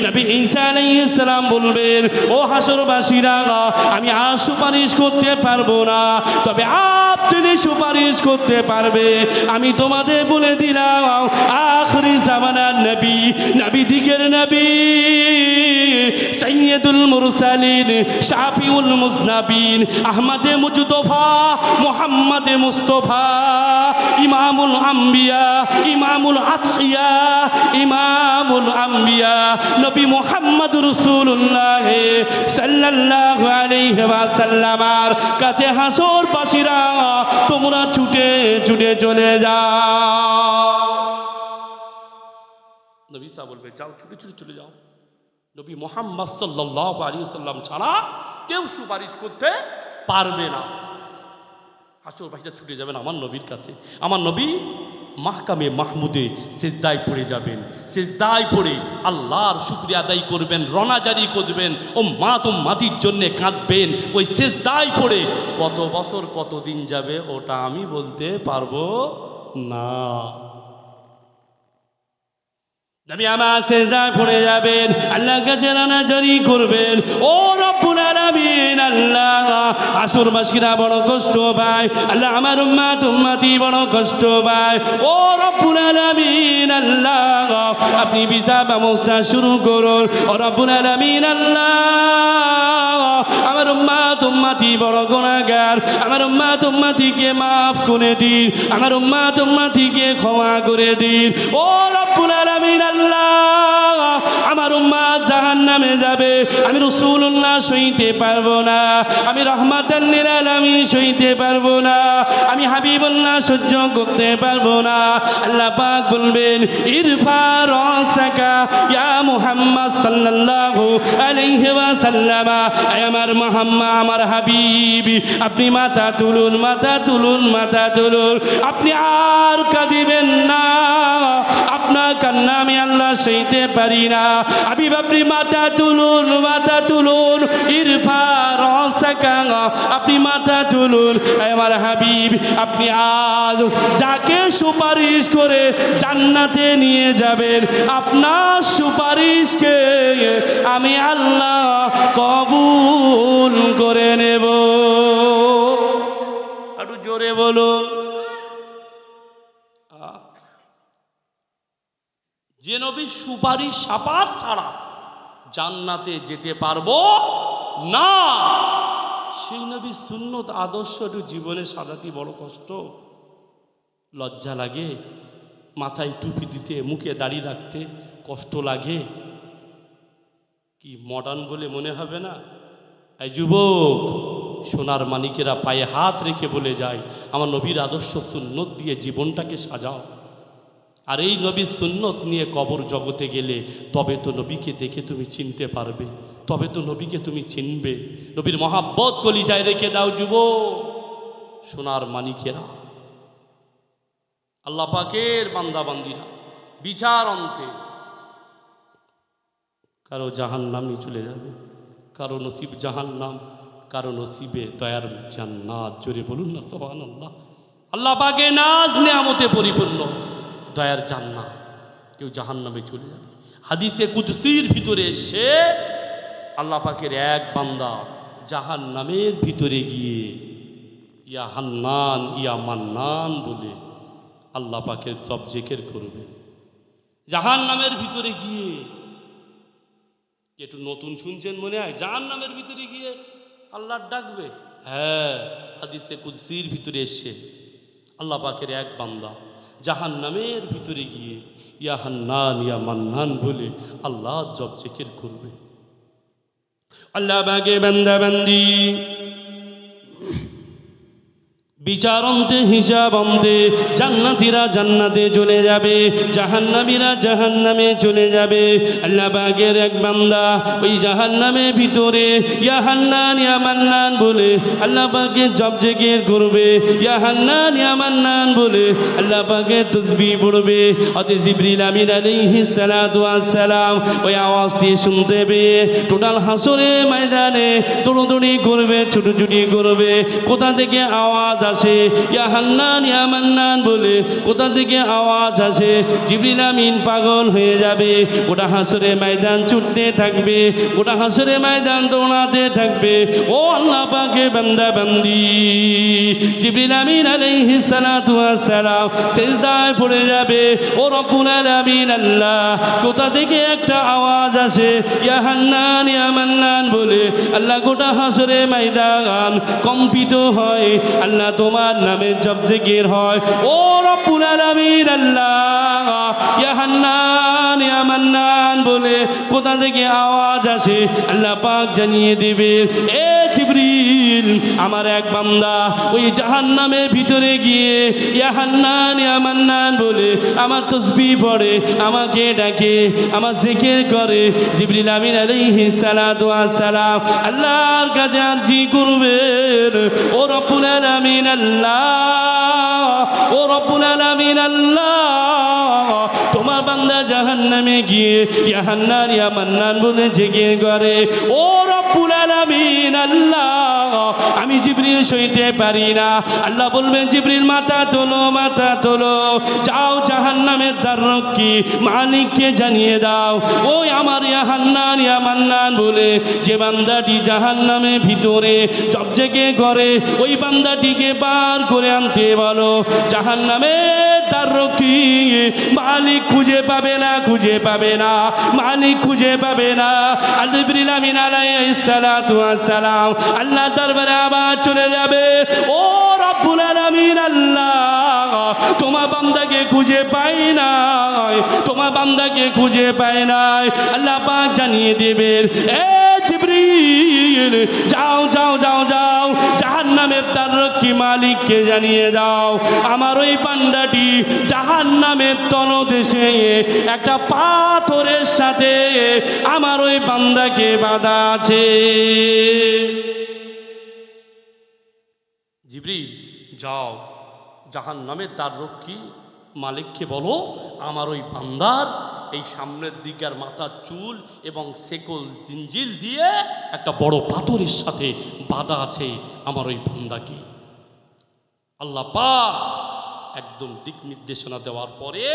নবী ঈসা আলাইহিস সালাম বলবেন ও হাসরবাসীরা আমি আর সুপারিশ করতে পারবো না, তবে আপনি সুপারিশ করতে পারবে। আমি তোমাদের বলে দিলাম আখিরি জামানার নবী দিগের নবী, সাইয়্যিদুল মুরসালিন, শাফিউল মুজনাবিন, আহমদে মুজতফা, মুহাম্মদে মুস্তাফা, ইমামুল আম্বিয়া, ইমামুল আতকিয়া, ইমামুল আম্বিয়া নবী মুহাম্মদুর রাসূলুল্লাহ সাল্লাল্লাহু আলাইহি ওয়াসাল্লামের কাছে হাসরবাসীরা তোমরা ছুটে ছুটে চলে যাও। নবী সাহেব বলবে যাও, ছুটে ছুটে চলে যাও। নবী মুহাম্মদ সাল্লাল্লাহু আলাইহি ওয়াসাল্লাম ছাড়া কেউ সুপারিশ করতে পারবে না। হাসরবাসীরা ছুটে যাবেন আমার নবীর কাছে। আমার নবী মাহকামে মাহমুদে সেজদায় পড়ে যাবেন। সেজদায় পড়ে আল্লাহর শুকরিয়া আদায় করবেন, রনাজারি করবেন ও মাতির জন্যে কাঁদবেন। ওই সেজদায় পড়ে কত বছর কত দিন যাবে ওটা আমি বলতে পারবো না। নবী আমার সেজদায় পড়ে যাবেন, আল্লাহর কাছে রনাজারি করবেন। ও রব্বুল আলামিন, আল্লাহ আসর মাসকিরা বড় কষ্ট পায়, আল্লাহ আমার উম্মতি বড় কষ্ট পায়। ও রব্বুল আলামিন, আল্লাহ আপনি বিচার ব্যবস্থা শুরু করুন। ও রব্বুল আলামিন, আল্লাহ আমার উম্মতি বড় গুনাহগার, আমার উম্মতিকে মাফ করে দিন, আমার উম্মতিকে ক্ষমা করে দিন। ও রব্বুল আলামিন, আল্লাহ আমার উম্মত জাহান্নামে যাবে, আমি রাসূলুল্লাহ সইতে পারবো না, আমি রাহমাতাল লিল আলামিন সইতে পারবো না, আমি হাবিবুল্লাহ সহ্য করতে পারবো না। আল্লাহ পাক বলবেন, ইরফা রাসাকা ইয়া মুহাম্মদ সাল্লাল্লাহু আলাইহি ওয়াসাল্লাম, আমার মুহাম্মদ আমার হাবিব আপনি মাথা তুলুন, মাথা তুলুন, মাথা তুলুন। আপনি আর কাঁদিবেন না, আপনার কান্না আমি আল্লাহ সইতে পারি না। হাবিব আপনি মাথা তুলুন, মাথা তুলুন। ইরফা রাসাকা, আপনি মাথা তুলুন। আমার হাবিব আপনি আজ যাকে সুপারিশ করে জান্নাতে নিয়ে যাবেন, আপনার সুপারিশকে আমি আল্লাহ কবুল করে নেব। একটু জোরে বলুন। যে নবী সুপারিশ সাফাত ছাড়া জান্নাতে যেতে পারবো না, সেই নবীর সুন্নত আদর্শ একটু জীবনে সাজাতে বড় কষ্ট, লজ্জা লাগে। মাথায় টুপি দিতে, মুখে দাড়ি রাখতে কষ্ট লাগে। কি মডার্ন বলে মনে হবে না? এই যুবক, সোনার মানিকেরা পায়ে হাত রেখে বলে যায়, আমার নবীর আদর্শ সুন্নত দিয়ে জীবনটাকে সাজাও। আর এই নবীর সুন্নত নিয়ে কবর জগতে গেলে তবে তো নবীকে দেখে তুমি চিনতে পারবে, তবে তো নবীকে তুমি চিনবে। নবীর মহাব্বত কলিজায় রেখে দাও যুবক, সোনার মানিকেরা, আল্লাহ পাকের বান্দাবান্দিরা। বিচার অন্তে কারো জাহান্নামে চলে যাবে, কারো নসিব জাহান্নাম, কারো নসিবে দয়ার জান্নাত। জোরে বলুন না সুবহানাল্লাহ। আল্লাহ পাকের নাজ নেয়ামতে পরিপূর্ণ দয়ার জান্নাত। কেউ জাহান্নামে চলে যাবে। হাদিসে কুদসির ভিতরে এসে আল্লাহ পাকের এক বান্দা জাহান্নামের ভিতরে গিয়ে ইয়া হান্নান ইয়া মান্নান বলে আল্লাহ পাকের সব জিকির করবে। জাহান্নামের ভিতরে গিয়ে, একটু নতুন শুনছেন মনে হয়, জাহান্নামের ভিতরে গিয়ে আল্লাহ ডাকবে। হ্যাঁ, হাদিসে কুদসির ভিতরে এসে আল্লাহ পাকের এক বান্দা জাহান্নামের ভিতরে গিয়ে ইয়া হান্নান ইয়া মান্নান বলে আল্লাহ জব জিকির করবে। আল্লাহ পাকে বান্দা বান্দি বিচার অন্তে, হিসাব অন্তে জান্নাতীরা জান্নাতে চলে যাবে, জাহান্নামীরা জাহান্নামে চলে যাবে। আল্লাহ পাকের এক বান্দা ওই জাহান্নামের ভিতরে ইয়া হান্নান ইয়া মান্নান বলে আল্লাহ পাকে জব জিকির করবে, ইয়া হান্নান ইয়া মান্নান বলে আল্লাহ পাকে তাসবিহ পড়বে। হযরত জিবরিল আমিন আলাইহিস সালাতু ওয়াস সালাম ওই আওয়াজটি শুনতে পেয়ে টোটাল হাসরে ময়দানে দৌড়াদৌড়ি করবে, ছুটোছুটি করবে। কোথা থেকে আওয়াজ আসে? ইয়া হান্নান ইয়া মান্নান বলে কোথা থেকে আওয়াজ আসে? জিবরিল আমিন পাগল হয়ে যাবে, গোটা হাসরে ময়দান ছুটতে থাকবে, গোটা হাসরে ময়দান দৌড়াতে থাকবে। ও আল্লাহ পাকের বান্দা বান্দি, জিবরিল আমিন আলাইহিস সালাতু ওয়াস সালাম সিজদায় পড়ে যাবে। ও রব্বুল আলামিন আল্লাহ, কোথা থেকে একটা আওয়াজ আসে ইয়া হান্নান ইয়া মান্নান বলে আল্লাহ গোটা হাসরে ময়দান কম্পিত হয়, আল্লাহ তোমার নামে জব জিকির হয়। ও রব্বুল আলামিন আল্লাহ, ইয়া হান্নান ইয়া মান্নান বলে কোথা থেকে আওয়াজ আসে আল্লাহ পাক জানিয়ে দিবে। এ জিবরিল, আমার এক বান্দা ওই জাহান্নামের ভিতরে গিয়ে ইয়া হান্নান ইয়া মান্নান বলে আমার তাসবিহ পড়ে, আমাকে ডাকে, আমার জিকির করে। জিবরিল আমিন আলাইহিস সালাতু ওয়াস সালাম আল্লাহর কাছে আরজি করবেন, ও রব্বুল আলামিন আল্লাহ, ও রব্বুল আলামিন আল্লাহ, তোমার বান্দা জাহান্নামে গিয়ে ইয়া হান্নান ইয়া মান্নান বলে জিকির করে। ও রব্বুল আলামিন আল্লাহ, আমি জিবরিল সইতে পারি না। আল্লাহ বলবেন জিবরিল মাথা তোলো, মাথা তোলো, যাও জাহান্নামের দ্বাররক্ষী মালিককে জানিয়ে দাও, ওই আমার ইয়া হান্নান ইয়া মান্নান বলে যে বান্দাটি জাহান্নামের ভিতরে জবজেকে করে, ওই বান্দাটিকে বার করে আনতে বলো। জাহান্নামের দ্বাররক্ষী মালিক খুঁজে পাবে না, খুঁজে পাবে না, মালিক খুঁজে পাবে না। জিবরিল আমিন আলাইহিস সালাতু ওয়াস সালাম আল্লাহ দরবারে আবার চলে যাবে, ও রব্বুল আলামিন আল্লাহ, তোমার বান্দাকে খুঁজে পাই নাই, তোমার বান্দাকে খুঁজে পাই নাই। আল্লাহ পাক জানিয়ে দেবেন, এ জিবরিল যাও যাও যাও যাও, জাহান্নামের দ্বাররক্ষী মালিককে জানিয়ে দাও আমার ওই বান্দাটি জাহান্নামের তলদেশে একটা পাথরের সাথে আমার ওই বান্দাকে বাঁধা আছে। জিবরিল যাও জাহান্নামের দ্বাররক্ষী মালিককে বলো আমার ওই বান্দার এই সামনের দিকের মাথার চুল এবং সেকল জিঞ্জিল দিয়ে একটা বড় পাথরের সাথে বাঁধা আছে আমার ওই বান্দাকে। আল্লাহ পাক একদম দিক নির্দেশনা দেওয়ার পরে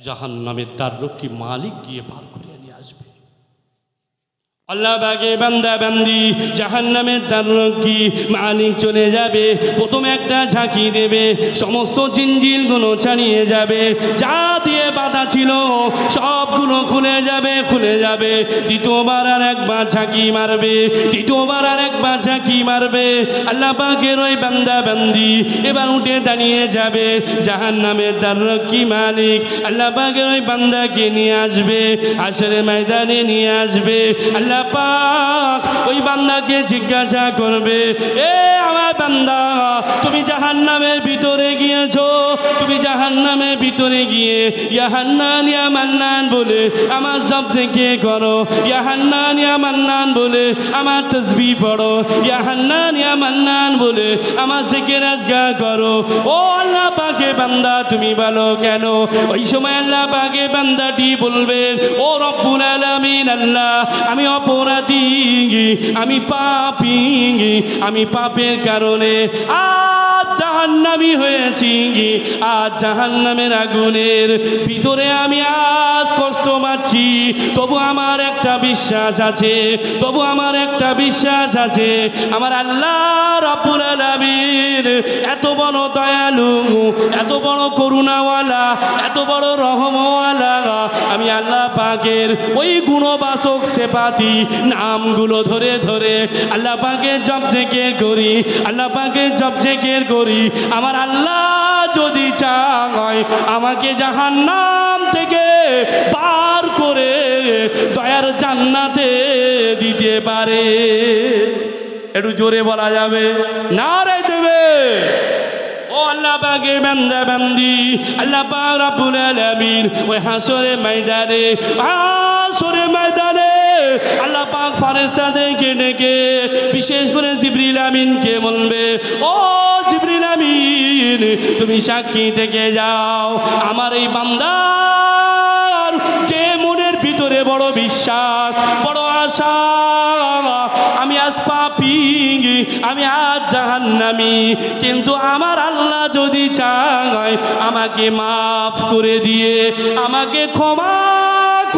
জাহান্নামের দ্বাররক্ষী মালিক গিয়ে পার করে নিয়ে আসবে। আল্লাহ পাকে বান্দা বান্দি জাহান্নামের দ্বাররক্ষী মালিক চলে যাবে, প্রথমে একটা ঝাঁকি দেবে, সমস্ত জিঞ্জিলগুলো ছাড়িয়ে যাবে, যা দিয়ে বাধা ছিল সবগুলো খুলে যাবে, খুলে যাবে। দ্বিতীয়বার আর একবার ঝাঁকি মারবে, তৃতীয়বার আর একবার ঝাঁকি মারবে। আল্লাহ পাকের ওই বান্দা বান্দি এবার উঠে দাঁড়িয়ে যাবে, জাহান্নামের দ্বাররক্ষী মালিক আল্লাহ পাকের ওই বান্দাকে নিয়ে আসবে, হাশরের ময়দানে নিয়ে আসবে। আল্লাহ পাক ওই বান্দাকে জিজ্ঞাসা করবে, এ আমার বান্দা, তুমি জাহান্নামের ভিতরে গিয়েছো, তুমি জাহান্নামের ভিতরে গিয়ে ইয়া হান্নান ইয়া মান্নান বলে আমার জবজেকে করো, ইয়া হান্নান ইয়া মান্নান বলে আমার তাসবিহ পড়ো, ইয়া হান্নান ইয়া মান্নান বলে আমার জিকির আজকার করো। ও আল্লাহ পাকে বান্দা তুমি বলো কেন? ওই সময় আল্লাহ পাকে বান্দাটি বলবেন, ও রব্বুল আলামিন আল্লাহ, আমি অপরাধী, আমি পাপী, আমি পাপের কারণে আজ জাহান্নামী হয়েছি, আজ জাহান্নামের আগুনের ভিতরে আমি আজ কষ্ট পাচ্ছি। তবু আমার একটা বিশ্বাস আছে, তবু আমার একটা বিশ্বাস আছে, আমার আল্লাহ রাব্বুল আলামিন এত বড় দয়ালু, এত বড় করুণাওয়ালা, এত বড় রহমওয়ালা, আমি আল্লাহ পাকের ওই গুণবাচক সেপাতি নামগুলো ধরে ধরে আল্লাহ পাকের জবজেকের করি, আল্লাহ পাকের জবজেকের করি। আমার আল্লাহ যদি চায় আমাকে জাহান্নাম থেকে পার করে দয়ার জান্নাতে দিতে পারে। একটু জোরে বলা যাবে নারে দেবে। ও আল্লাহ পাকের বান্দা বান্দি, আল্লাহ পাক রব্বুল আলামিন ওই হাসরের ময়দানে, হাসরের ময়দানে আল্লাহ পাক ফেরেশতাদেরকে ডেকে বিশেষ করে জিবরিল আমিনকে বলবে, ও জিবরিল আমিন তুমি সাক্ষী থেকে যাও আমার এই বান্দার যে মনের ভিতরে বড় বিশ্বাস, বড় আশা, আমি আজ পাপী, আমি আজ জাহান্নামী, কিন্তু আমার আল্লাহ যদি চায় আমাকে মাফ করে দিয়ে, আমাকে ক্ষমা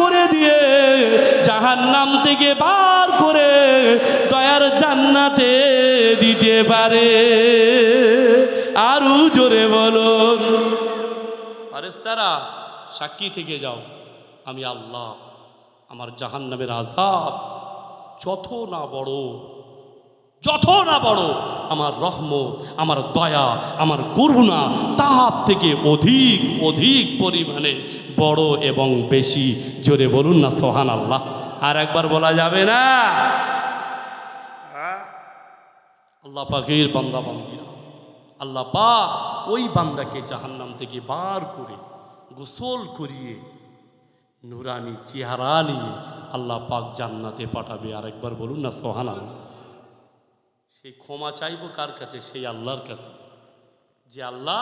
করে দিয়ে জাহান্নাম থেকে বার করে দয়ার জান্নাতে দিতে পারে। আরো জোরে বলুন, ফেরেশতারা সাক্ষী থেকে যাও, আমি আল্লাহ আমার জাহান্নামের আযাব যত না বড়, যত না বড় আমার রহমত, আমার দয়া, আমার করুণা তার থেকে অধিক অধিক পরিমাণে বড় এবং বেশি। জোরে বলুন না সুবহানাল্লাহ। আর একবার বলা যাবে না? আল্লাহ পাকের বান্দা বান্দিরা, আল্লাহ পাক ওই বান্দাকে জাহান্নাম থেকে বার করে গোসল করিয়ে নুরানি চেহারা নিয়ে আল্লাহ পাক জান্নাতে পাঠাবে। আরেকবার বলুন না সুবহানাল্লাহ। সেই ক্ষমা চাইব কার কাছে? সেই আল্লাহর কাছে, যে আল্লাহ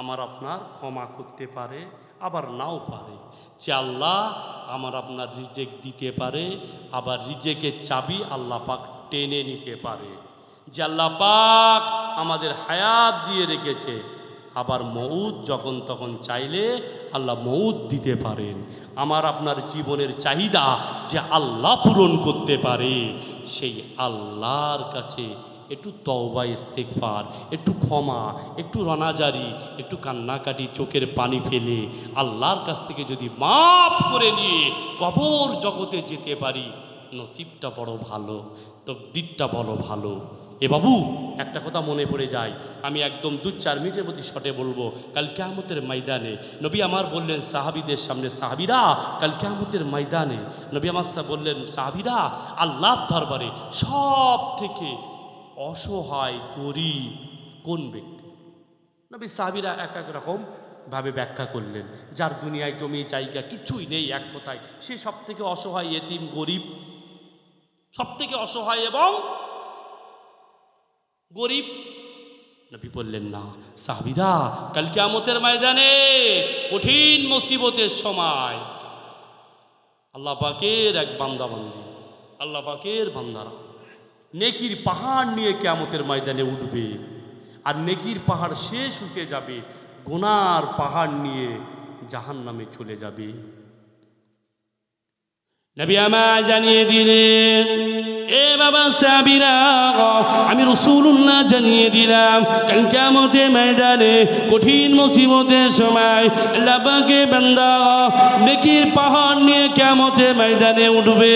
আমার আপনার ক্ষমা করতে পারে, আবার নাও পারে। যে আল্লাহ আমার আপনার রিজেক্ট দিতে পারে, আবার রিজেক্টের চাবি আল্লাহ পাক টেনে নিতে পারে। যে আল্লাহ পাক আমাদের হায়াত দিয়ে রেখেছে, আবার মউত যখন তখন চাইলে আল্লাহ মউত দিতে পারেন। আমার আপনার জীবনের চাহিদা যে আল্লাহ পূরণ করতে পারে, সেই আল্লাহর কাছে একটু তওবা ইস্তেগফার, একটু ক্ষমা, একটু রনাজারি, একটু কান্নাকাটি, চোখের পানি ফেলে আল্লাহর কাছ থেকে যদি মাফ করে নিয়ে কবর জগতে যেতে পারি, নসিবটা বড় ভালো, তকদিরটা বড় ভালো। এ বাবু, একটা কথা মনে পড়ে যায়, আমি একদম 2-4 মিনিটের মধ্যে শর্টে বলবো। কাল কিয়ামতের ময়দানে নবী আমার বললেন সাহাবীদের সামনে, সাহাবীরা কাল কিয়ামতের ময়দানে নবী আমার বললেন, সাহাবীরা আল্লাহর দরবারে সব থেকে অসহায় গরিব কোন ব্যক্তি? নবী সাহাবীরা এক এক রকম ভাবে ব্যাখ্যা করলেন। যার দুনিয়ায় জমি জায়গা কিছুই নেই, এক কথায় সে সব থেকে অসহায়, এতিম, গরিব, সব থেকে অসহায় এবং গরিব। নবী বললেন না, সাহাবীরা কাল কিয়ামতের ময়দানে কঠিন মুসিবতের সময় আল্লাহ পাকের এক বান্দা বান্দি, আল্লাহ পাকের বান্দারা নেকির পাহাড় নিয়ে কিয়ামতের ময়দানে উঠবে, আর নেকির পাহাড় শেষ হয়ে যাবে, গুনার পাহাড় নিয়ে জাহান্নামে চলে যাবে। নবী আমার জানিয়ে দিলেন, এ বাবা সাহাবীরা, আমি রাসূলুল্লাহ জানিয়ে দিলাম, কাল কিয়ামতের ময়দানে কঠিন মুসিবতের সময় আল্লাহ পাকের বান্দা নেকির পাহাড় নিয়ে কিয়ামতের ময়দানে উঠবে।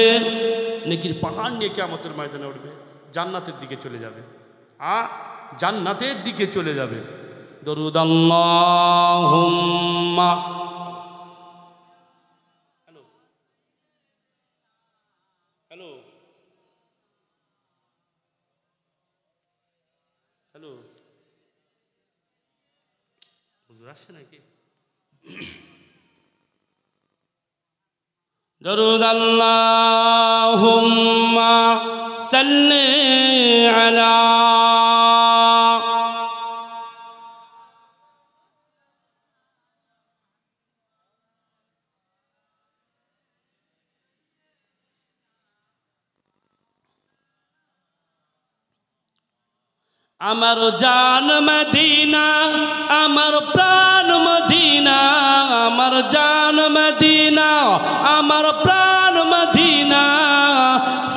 নেকির পাহাড় নিয়ে কিয়ামতের ময়দানে উঠবে, জান্নাতের দিকে চলে যাবে, জান্নাতের দিকে চলে যাবে। দরুদ আল্লাহুম্মা, হ্যালো হ্যালো হ্যালো, হুজুর আসছে নাকি? দরুদ আল্লাহুম্মা সাল্লি আলা আমার জান মদিনা, আমার প্রাণ মদিনা, আমার জান মদিনা, আমার প্রাণ মদিনা,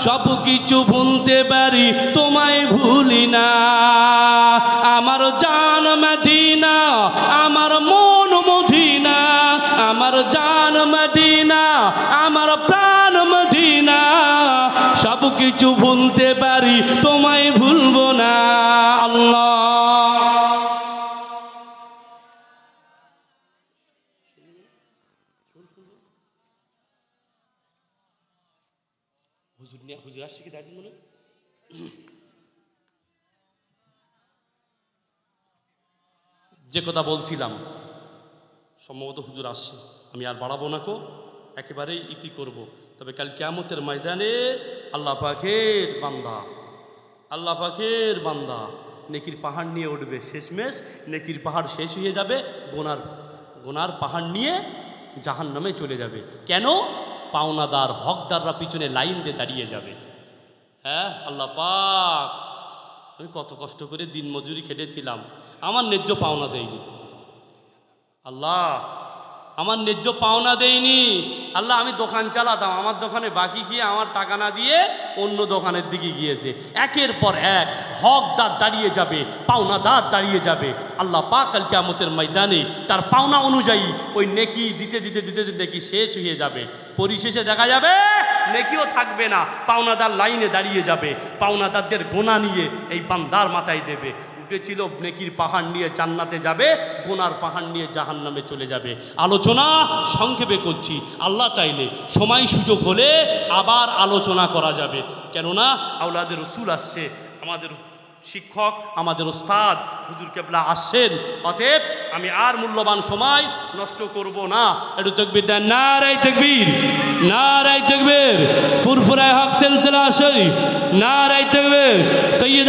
সব কিছু ভুলতে পারি তোমায় ভুলি না। আমার জান মদিনা, আমার মন মদিনা, আমার জান মদিনা, আমার প্রাণ মদিনা, সব কিছু ভুলতে পারি তোমায় ভুলবো না। আল্লাহ হুজুর নিয়ে, হুজুর আসছে কি দাঁড়িয়ে মনে? যে কথা বলছিলাম, সম্ভবত হুজুর আসছে, আমি আর বাড়াবো না কো, একেবারেই ইতি করব। তবে কাল কিয়ামতের ময়দানে আল্লাহ পাকের বান্দা, আল্লাহ পাকের বান্দা নেকির পাহাড় নিয়ে উঠবে, শেষমেশ নেকির পাহাড় শেষ হয়ে যাবে, গোনার পাহাড় নিয়ে জাহান্নামে চলে যাবে। কেন? পাওনাদার, হকদাররা পিছনে লাইন দিয়ে দাঁড়িয়ে যাবে। হ্যাঁ, আল্লাহ পাক, আমি কত কষ্ট করে দিন মজুরি খেটেছিলাম, আমার ন্যায্য পাওনা দেয়নি আল্লাহ, আমার ন্যায্য পাওনা দেয়নি আল্লাহ। আমি দোকান চালাতাম, আমার দোকানে বাকি গিয়ে আমার টাকা না দিয়ে অন্য দোকানের দিকে গিয়েছে। একের পর এক হকদার দাঁড়িয়ে যাবে, পাওনাদার দাঁড়িয়ে যাবে। আল্লাহ পাক কাল কিয়ামতের ময়দানে তার পাওনা অনুযায়ী ওই নেকি দিতে দিতে দিতে দিতে নেকি শেষ হয়ে যাবে। পরিশেষে দেখা যাবে নেকিও থাকবে না, পাওনাদার লাইনে দাঁড়িয়ে যাবে, পাওনাদারদের গোনা নিয়ে এই বান্দার মাথায় দেবে। উঠেছিল নেকির পাহাড় নিয়ে জান্নাতে যাবে, গোনার পাহাড় নিয়ে জাহান্নামে চলে যাবে। আলোচনা সংক্ষেপে করছি, আল্লাহ চাইলে সময় সুযোগ হলে আবার আলোচনা করা যাবে, কেননা আওলাদের রাসূল আসছে, আমাদের শিক্ষক, আমাদের ওস্তাদ হুজুর কেবলা আসছেন, অতএব আমি আর মূল্যবান সময় নষ্ট করব না। একটু তাকবীর দেন, নারায়ে তাকবীর, নারায়ে তাকবীর, ফুরফুরায়ে হক সিলসিলা শরীফ, নারায়ে তাকবীর। সৈয়দ